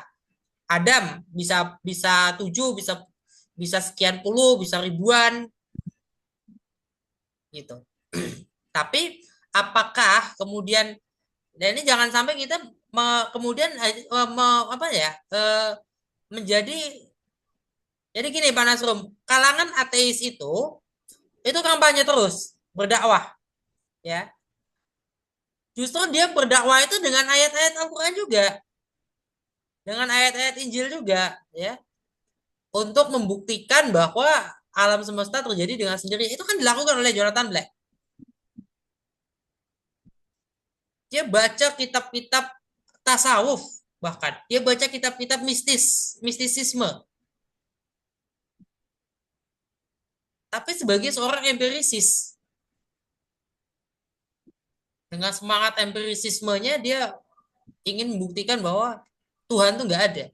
Adam bisa 7, bisa sekian puluh, bisa ribuan gitu. Tapi apakah kemudian, dan ini jangan sampai kita kemudian menjadi, jadi gini Pak Nasrum, kalangan ateis itu kampanye terus berdakwah ya. Justru dia berdakwah itu dengan ayat-ayat Al-Quran juga, dengan ayat-ayat Injil juga ya, untuk membuktikan bahwa alam semesta terjadi dengan sendiri. Itu kan dilakukan oleh Jonathan Black. Dia baca kitab-kitab tasawuf, bahkan dia baca kitab-kitab mistisisme. Tapi sebagai seorang empirisis, dengan semangat empirisismenya dia ingin membuktikan bahwa Tuhan tuh nggak ada.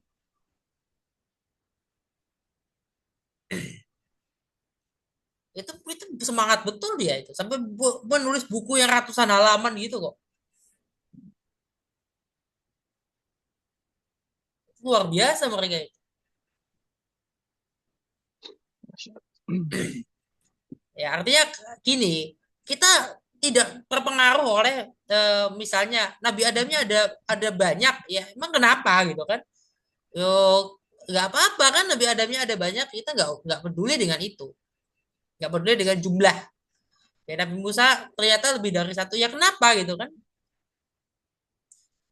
Itu semangat betul dia itu, sampai menulis buku yang ratusan halaman gitu kok. Luar biasa mereka itu. Ya, artinya gini, kita tidak terpengaruh oleh misalnya Nabi Adamnya ada banyak ya, emang kenapa gitu kan? Yo, nggak apa-apa kan, Nabi Adamnya ada banyak, kita nggak peduli dengan itu, nggak peduli dengan jumlah. Ya, Nabi Musa ternyata lebih dari satu, ya kenapa gitu kan?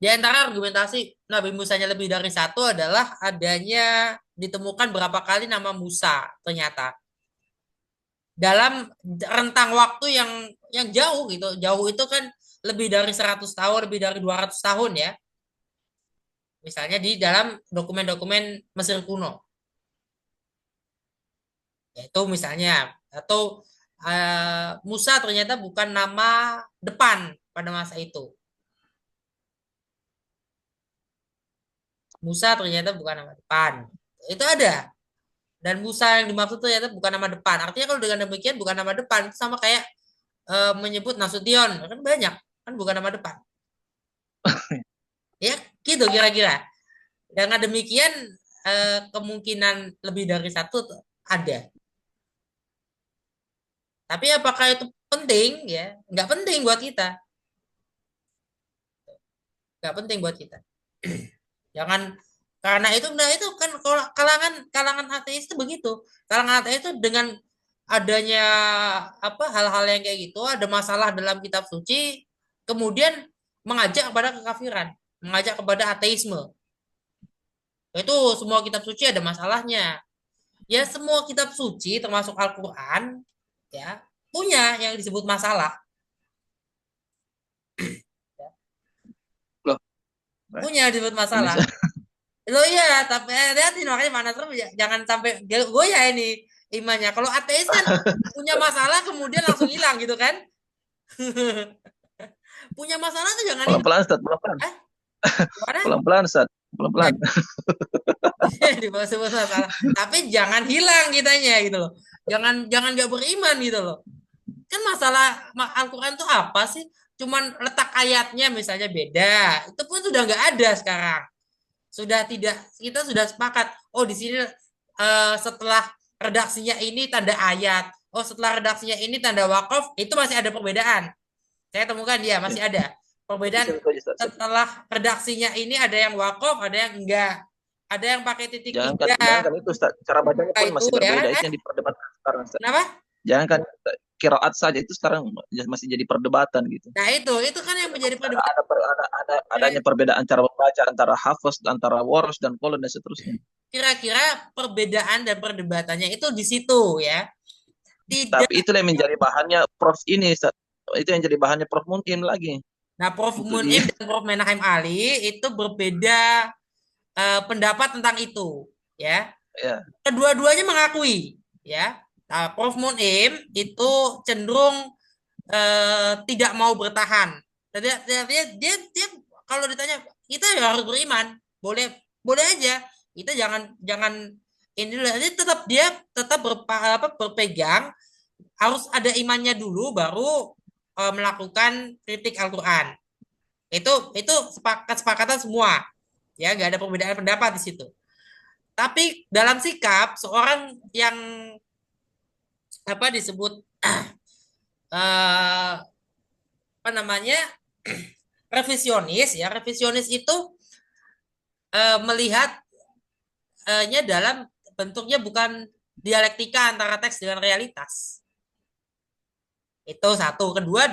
Di antara argumentasi Nabi Musanya lebih dari satu adalah adanya ditemukan berapa kali nama Musa ternyata dalam rentang waktu yang jauh gitu. Jauh itu kan lebih dari 100 tahun, lebih dari 200 tahun ya. Misalnya di dalam dokumen-dokumen Mesir kuno. Yaitu misalnya, atau Musa ternyata bukan nama depan pada masa itu. Musa ternyata bukan nama depan. Itu ada. Dan Musa yang dimaksud ternyata bukan nama depan. Artinya kalau dengan demikian bukan nama depan, itu sama kayak menyebut Nasution. Kan banyak. Kan bukan nama depan. Ya gitu kira-kira. Dengan demikian kemungkinan lebih dari satu ada. Tapi apakah itu penting? Ya, nggak penting buat kita. Nggak penting buat kita. Jangan, karena itu kan kalangan ateis itu begitu. Kalangan ateis itu dengan adanya hal-hal yang kayak gitu, ada masalah dalam kitab suci, kemudian mengajak kepada kekafiran, mengajak kepada ateisme. Itu semua kitab suci ada masalahnya. Ya semua kitab suci termasuk Al-Qur'an ya punya yang disebut masalah. Loh, punya disebut masalah. Lo iya, tapi hati-hati makanya mana terus jangan sampai goyah ini. imannya. Kalau ateis kan punya masalah kemudian langsung hilang gitu kan. Punya masalah tuh jangan hilang. Pelan-pelan Ustaz, pelan-pelan. Eh, gimana? Pelan-pelan Ustaz, pelan-pelan. Di bawah masalah. Tapi jangan hilang kitanya gitu loh. Jangan nggak beriman gitu loh. Kan masalah Al-Quran tuh apa sih? Cuman letak ayatnya misalnya beda. Itu pun sudah nggak ada sekarang. Sudah tidak, kita sudah sepakat. Oh, di sini setelah redaksinya ini tanda ayat. Oh, setelah redaksinya ini tanda wakaf. Itu masih ada perbedaan. Saya temukan dia masih Ya, ada perbedaan. bisa itu aja Ustaz. Setelah redaksinya ini ada yang wakaf, ada yang enggak. Ada yang pakai titik Jangankan tiga. itu Ustaz, cara bacanya pun Itu masih ya. berbeda. Itu yang diperdebatkan sekarang Ustaz. Kenapa? Jangankan qiraat saja itu sekarang masih jadi perdebatan gitu. Nah, itu kan yang menjadi perdebatan. Adanya perbedaan cara membaca antara hafaz, antara waras dan qolon dan seterusnya. Kira-kira perbedaan dan perdebatannya itu di situ ya. Tidak. Tapi itulah yang menjadi bahannya Prof ini Ustaz. Itu yang jadi bahannya Prof Mun'im lagi. Nah, Prof Itu Mun'im dia. dan Prof Menahem Ali itu berbeda pendapat tentang itu, ya. Ya. Kedua-duanya mengakui, ya. Nah, Prof Mun'im itu cenderung tidak mau bertahan. Dia kalau ditanya kita ya harus beriman, boleh boleh aja. Kita jangan ini dia tetap berpegang harus ada imannya dulu baru melakukan kritik Al-Quran. Itu kesepakatan semua. Ya, nggak ada perbedaan pendapat di situ. Tapi dalam sikap seorang yang disebut apa namanya revisionis ya, revisionis itu melihatnya dalam bentuknya bukan dialektika antara teks dengan realitas. Itu satu. Kedua,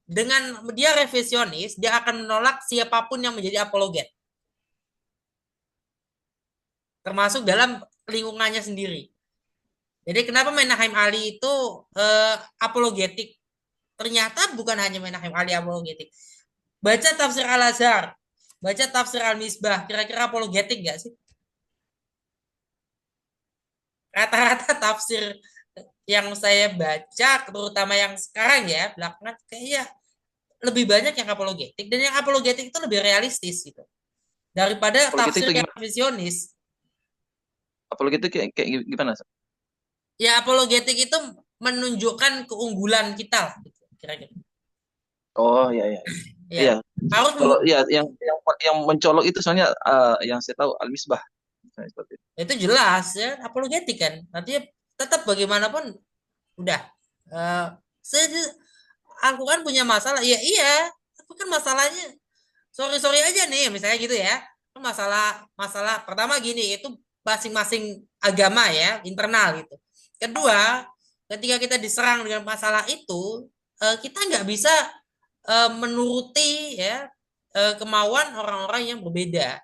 dengan dia revisionis, dia akan menolak siapapun yang menjadi apologet. Termasuk dalam lingkungannya sendiri. Jadi kenapa Menahem Ali itu apologetik? Ternyata bukan hanya Menahem Ali apologetik. Baca tafsir Al-Azhar, baca tafsir Al-Misbah, kira-kira apologetik nggak sih? Rata-rata tafsir yang saya baca, terutama yang sekarang ya, belakangan kayaknya lebih banyak yang apologetik, dan yang apologetik itu lebih realistis gitu daripada tafsir yang revisionis. Apologetik kayak gimana? Ya, apologetik itu menunjukkan keunggulan kita lah, gitu, kira-kira. Oh iya. Ya. Harus kalau yang mencolok itu soalnya yang saya tahu Al-Misbah. Itu jelas ya, apologetik kan. Artinya tetap bagaimanapun udah Al-Quran punya masalah. Ya iya, tapi kan masalahnya sorry aja nih misalnya gitu ya. Masalah pertama gini, itu masing-masing agama ya, internal gitu. Kedua, ketika kita diserang dengan masalah itu, kita nggak bisa menuruti ya kemauan orang-orang yang berbeda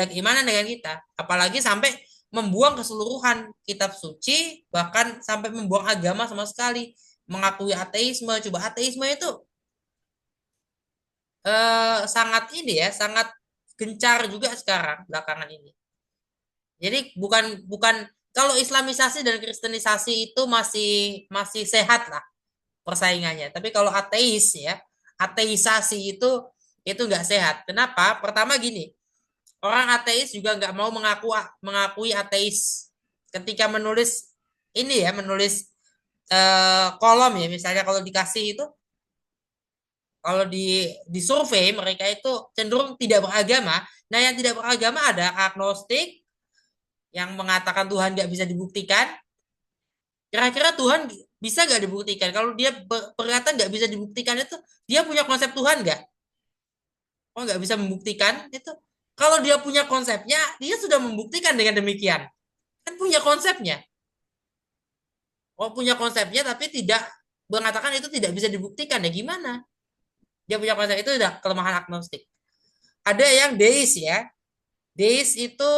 keimanan dengan kita, apalagi sampai membuang keseluruhan kitab suci, bahkan sampai membuang agama sama sekali, mengakui ateisme. Coba ateisme itu sangat sangat gencar juga sekarang belakangan ini. Jadi bukan kalau Islamisasi dan Kristenisasi itu masih sehat lah persaingannya. Tapi kalau ateis ya, ateisasi itu nggak sehat. Kenapa? Pertama gini, orang ateis juga nggak mau mengakui ateis. Ketika menulis kolom ya, misalnya kalau dikasih itu, kalau di survei mereka itu cenderung tidak beragama. Nah, yang tidak beragama ada agnostik yang mengatakan Tuhan nggak bisa dibuktikan. Kira-kira Tuhan bisa nggak dibuktikan? Kalau dia berkata nggak bisa dibuktikan itu, dia punya konsep Tuhan nggak? Oh, nggak bisa membuktikan itu. Kalau dia punya konsepnya, dia sudah membuktikan dengan demikian. Kan punya konsepnya. Oh, punya konsepnya tapi tidak mengatakan itu tidak bisa dibuktikan. Ya gimana? Dia punya konsep, itu sudah kelemahan agnostik. Ada yang deis ya. Deis itu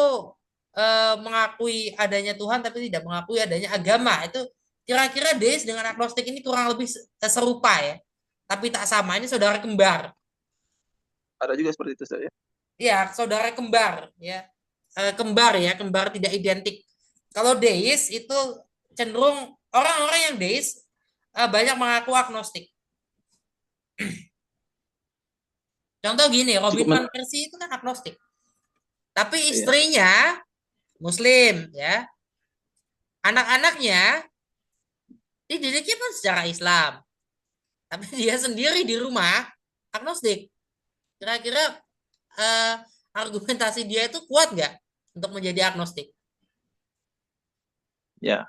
mengakui adanya Tuhan tapi tidak mengakui adanya agama. Itu kira-kira deis dengan agnostik ini kurang lebih serupa ya. Tapi tak sama. Ini saudara kembar. Ada juga seperti itu saya. Ya, saudara kembar ya. Kembar tidak identik. Kalau deis itu cenderung orang-orang yang deis banyak mengaku agnostik. Contoh gini, Robin Cukup van Persie itu kan agnostik. Tapi iya. istrinya Muslim, ya. Anak-anaknya dididiknya pun secara Islam. Tapi dia sendiri di rumah agnostik. Kira-kira eh, argumentasi dia itu kuat nggak untuk menjadi agnostik? Ya,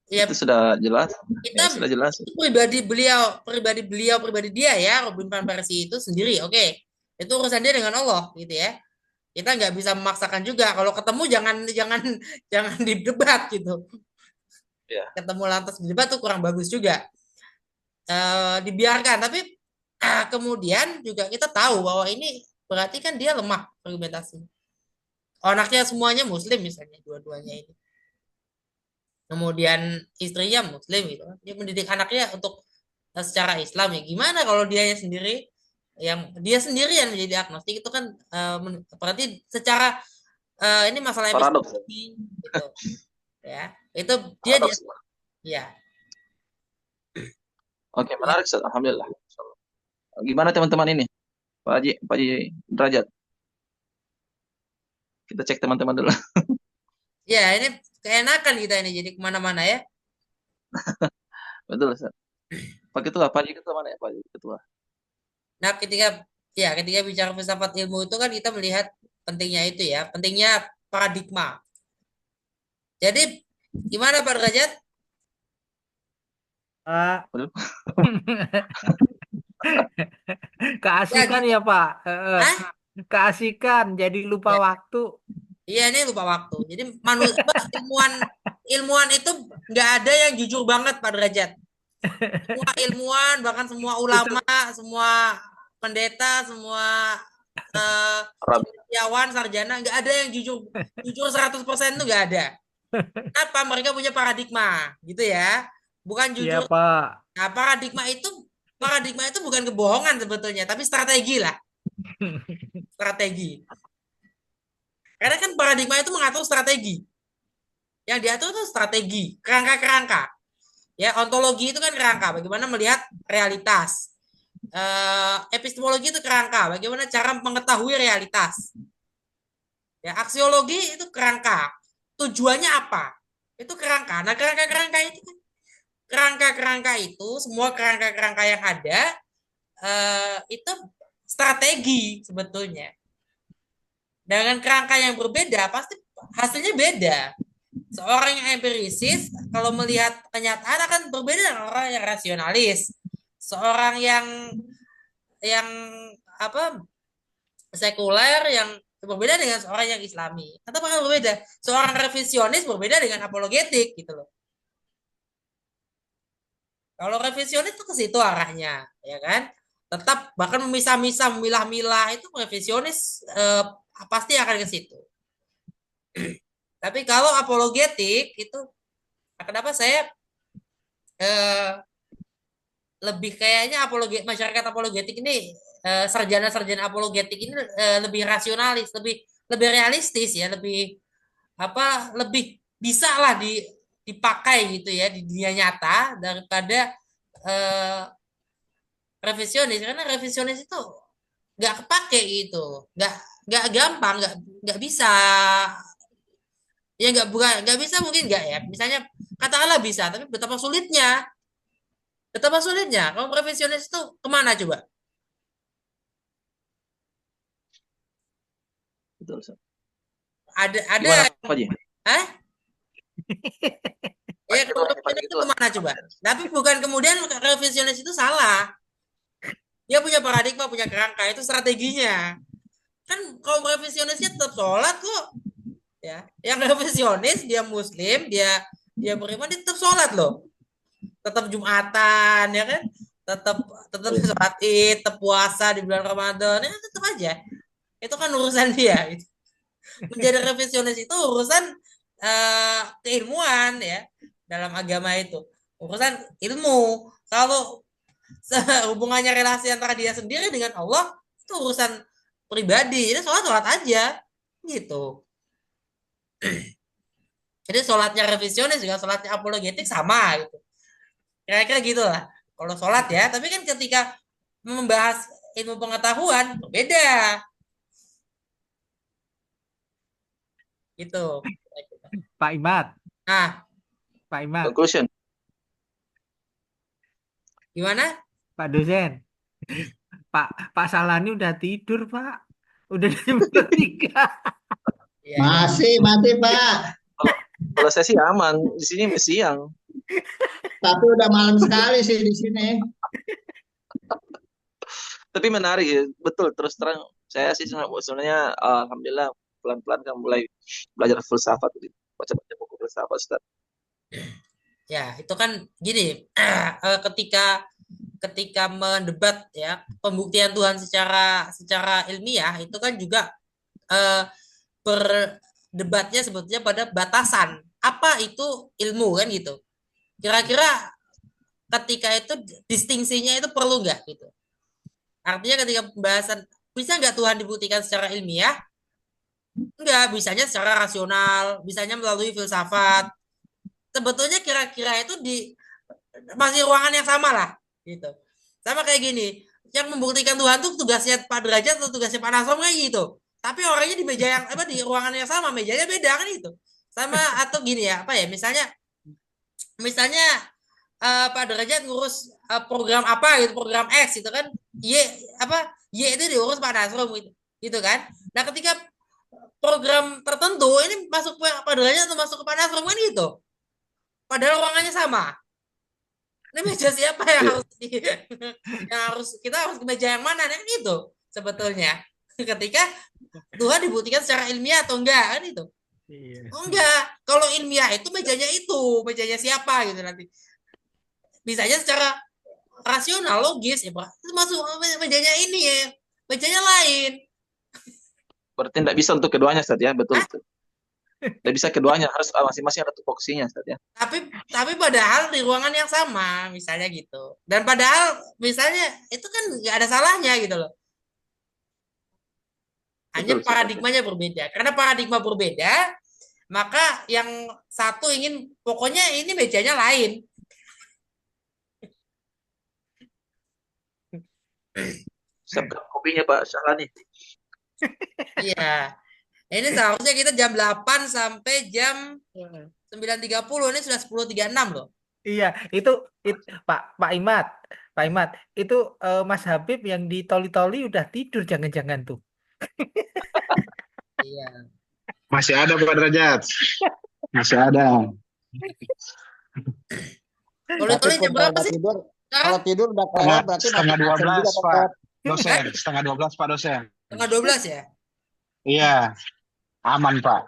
Ya, itu sudah jelas. kita Ya, sudah jelas. itu pribadi dia ya, Robin van Persie itu sendiri. Oke, itu urusan dia dengan Allah gitu ya. Kita nggak bisa memaksakan juga. Kalau ketemu jangan jangan jangan didebat gitu. Ya. Ketemu lantas didebat tuh kurang bagus juga. Dibiarkan. Tapi kemudian juga kita tahu bahwa ini berarti kan dia lemah argumentasi. Anaknya semuanya Muslim misalnya dua-duanya ini. Kemudian istrinya Muslim gitu. Dia mendidik anaknya untuk secara Islam ya. Gimana kalau dia sendiri yang menjadi agnostik itu kan berarti secara ini masalah Paradoks. epistemologi gitu ya. Itu dia Paradoks. ya. Oke, menarik Ustaz. Alhamdulillah. Gimana teman-teman ini? Pak Haji Derajat. Kita cek teman-teman dulu. Ya, ini keenakan kita ini jadi kemana-mana ya. Betul Ustaz. Pak Ketua, Pak Haji Ketua mana ya Pak Haji Ketua? Nah, ketika bicara filsafat ilmu itu kan kita melihat pentingnya itu ya, pentingnya paradigma. Jadi gimana Pak Derajat? Betul. Keasikan ya Pak. Hah? Keasikan jadi lupa Ya. waktu. Iya, ini lupa waktu. Jadi ilmuwan itu nggak ada yang jujur banget Pak Derajat. Semua ilmuwan, bahkan semua ulama, semua pendeta, semua cendekiawan, sarjana, nggak ada yang jujur 100% itu nggak ada. Apa mereka punya paradigma, gitu ya? Bukan Iya jujur. Pak. Nah, paradigma itu bukan kebohongan sebetulnya, tapi strategi lah. Strategi. Karena kan paradigma itu mengatur strategi. Yang diatur itu strategi, kerangka-kerangka. Ya, ontologi itu kan kerangka, bagaimana melihat realitas. Epistemologi itu kerangka, bagaimana cara mengetahui realitas. Ya, aksiologi itu kerangka. Tujuannya apa? Itu kerangka. Nah, kerangka itu semua kerangka-kerangka yang ada itu strategi sebetulnya. Dengan kerangka yang berbeda pasti hasilnya beda. Seorang yang empirisis kalau melihat kenyataan akan berbeda dengan orang yang rasionalis. Seorang yang sekuler yang berbeda dengan seorang yang Islami. Atau bahkan berbeda. Seorang revisionis berbeda dengan apologetik gitu loh. Kalau revisionis itu ke situ arahnya, ya kan? Tetap bahkan memisah-misah, memilah-milah itu revisionis pasti akan ke situ. Tapi kalau apologetik itu kenapa saya lebih kayaknya masyarakat apologetik ini sarjana-sarjana apologetik ini lebih rasionalis, lebih realistis ya, lebih bisa lah dipakai gitu ya di dunia nyata daripada revisionis, karena revisionis itu nggak kepake gitu, nggak gampang, nggak bisa ya, nggak bisa mungkin nggak ya, misalnya katakanlah bisa tapi betapa sulitnya kalau revisionis itu kemana coba? Betul Ustaz. Ada Gimana Pak Haji? Hah? Ya, Pak Ketua, revisionis itu kemana coba? Tapi bukan kemudian revisionis itu salah. Dia punya paradigma, punya kerangka, itu strateginya. Kan kaum revisionisnya tetap sholat kok. Ya, yang revisionis dia Muslim, dia beriman, dia tetap sholat loh. Tetap Jumatan, ya kan? Tetap sholat Id, tetap puasa di bulan Ramadan, ya tetap aja. Itu kan urusan dia. Menjadi revisionis itu urusan keilmuan ya dalam agama itu. Urusan ilmu. Kalau hubungannya relasi antara dia sendiri dengan Allah itu urusan pribadi. Ini sholat aja gitu. Jadi sholatnya revisionis juga sholatnya apologetik sama gitu. Kira-kira gitu lah. Kalau sholat ya, tapi kan ketika membahas ilmu pengetahuan beda gitu. Pak Imad, Nah, Pak Imad, Conclusion. gimana? Pak dosen, Pak Salani udah tidur Pak, udah jam 3. Ya, Masih Pak, Kalau kalau saya sih aman, di sini siang. tapi udah malam sekali sih di sini. Tapi menarik ya, betul. Terus terang saya sih sebenarnya alhamdulillah pelan-pelan kan mulai belajar filsafat gitu. Baca-baca buku filsafat Ustaz. ya itu kan gini, ketika ketika mendebat ya pembuktian Tuhan secara ilmiah itu kan juga eh, berdebatnya sebetulnya pada batasan apa itu ilmu kan gitu. Kira-kira ketika itu distingsinya itu perlu nggak gitu? Artinya ketika pembahasan bisa nggak Tuhan dibuktikan secara ilmiah? Enggak, bisanya secara rasional, bisanya melalui filsafat. Sebetulnya kira-kira itu di masih ruangan yang sama lah, gitu. Sama kayak gini, yang membuktikan Tuhan tuh tugasnya Pak Derajat atau tugasnya Pak Nasrom kayak gitu. Tapi orangnya di meja yang apa di ruangan yang sama, mejanya beda kan itu. Sama atau gini ya, apa ya? Misalnya Pak Derajat ngurus program apa gitu, program X gitu kan. Y itu diurus Pak Nasrom gitu. Gitu kan. Nah, ketika program tertentu ini masuk ke Pak Derajat atau masuk ke Pak Nasrom kan gitu. Padahal ruangannya sama. Ini meja siapa yang Iya. harus yang harus kita harus ke meja yang mana kan itu sebetulnya. Ketika Tuhan dibuktikan secara ilmiah atau enggak kan itu. Iya. Oh enggak, kalau ilmiah itu mejanya siapa gitu nanti. Bisanya secara rasional logis ya Pak. Itu masuk mejanya ini ya, mejanya lain. Berarti tidak bisa untuk keduanya Ustaz ya, betul. Tidak bisa keduanya, harus masing-masing ada tupoksinya Ustaz ya. Tapi padahal di ruangan yang sama misalnya gitu. Dan padahal misalnya itu kan nggak ada salahnya gitu loh. Hanya Betul, Ustaz. paradigmanya berbeda. Karena paradigma berbeda, maka yang satu ingin pokoknya ini mejanya lain. Siapkan kopinya Pak Syahlani. Iya. Ini seharusnya kita jam 8 sampai jam 9.30. Ini sudah 10.36 loh. Iya, itu Pak Imad, itu Mas Habib yang di Toli-Toli udah tidur jangan-jangan tuh. Iya. Masih ada Pak Derajat. Masih ada. Kalau Tapi jam berapa udah sih? tidur, Hah? kalau tidur udah kelewat berarti Setengah masih absen 12 juga Pak tetap. dosen. Setengah 12 Pak dosen. Tengah 12 ya? Iya, aman Pak.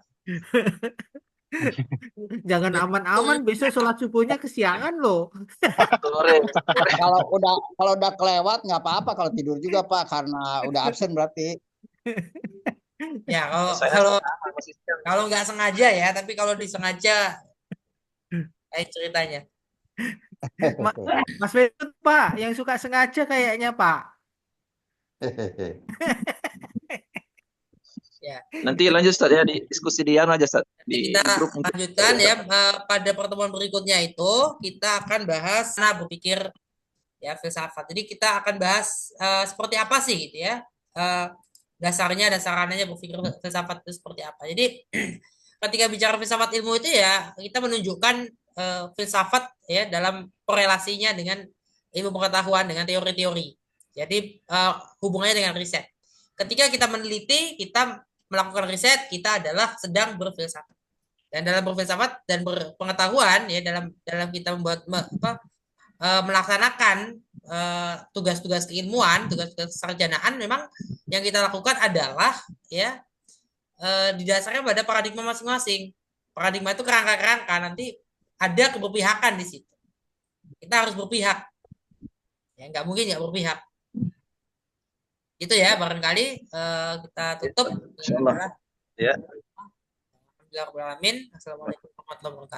Jangan aman-aman, besok sholat subuhnya kesiangan loh. Sore. Kalau udah kelewat nggak apa-apa kalau tidur juga Pak karena udah absen berarti. Ya, kalau Saya kalau masih siang. kalau nggak sengaja ya, tapi kalau disengaja kayak ceritanya. Mas Bedut Pak, yang suka sengaja kayaknya Pak. Ya. Nanti lanjut Ustaz ya di diskusi di aja Ustaz di Kita grup mungkin. lanjutkan ya pada pertemuan berikutnya itu kita akan bahas berpikir ya filsafat. Jadi kita akan bahas seperti apa sih gitu ya. Dasarannya berpikir filsafat itu seperti apa. Jadi ketika bicara filsafat ilmu itu ya kita menunjukkan filsafat ya dalam korelasinya dengan ilmu pengetahuan dengan teori-teori. Jadi hubungannya dengan riset. Ketika kita meneliti, kita melakukan riset, kita adalah sedang berfilsafat. Dan dalam berfilsafat dan berpengetahuan ya dalam kita membuat melaksanakan tugas-tugas keilmuan, tugas-tugas sarjanaan memang yang kita lakukan adalah ya didasarkan pada paradigma masing-masing. Paradigma itu kerangka-kerangka, nanti ada keberpihakan di situ. Kita harus berpihak. Ya, nggak mungkin nggak berpihak. Itu ya barangkali kita tutup. Insyaallah. Ya. Alhamdulillah. Assalamualaikum warahmatullahi wabarakatuh.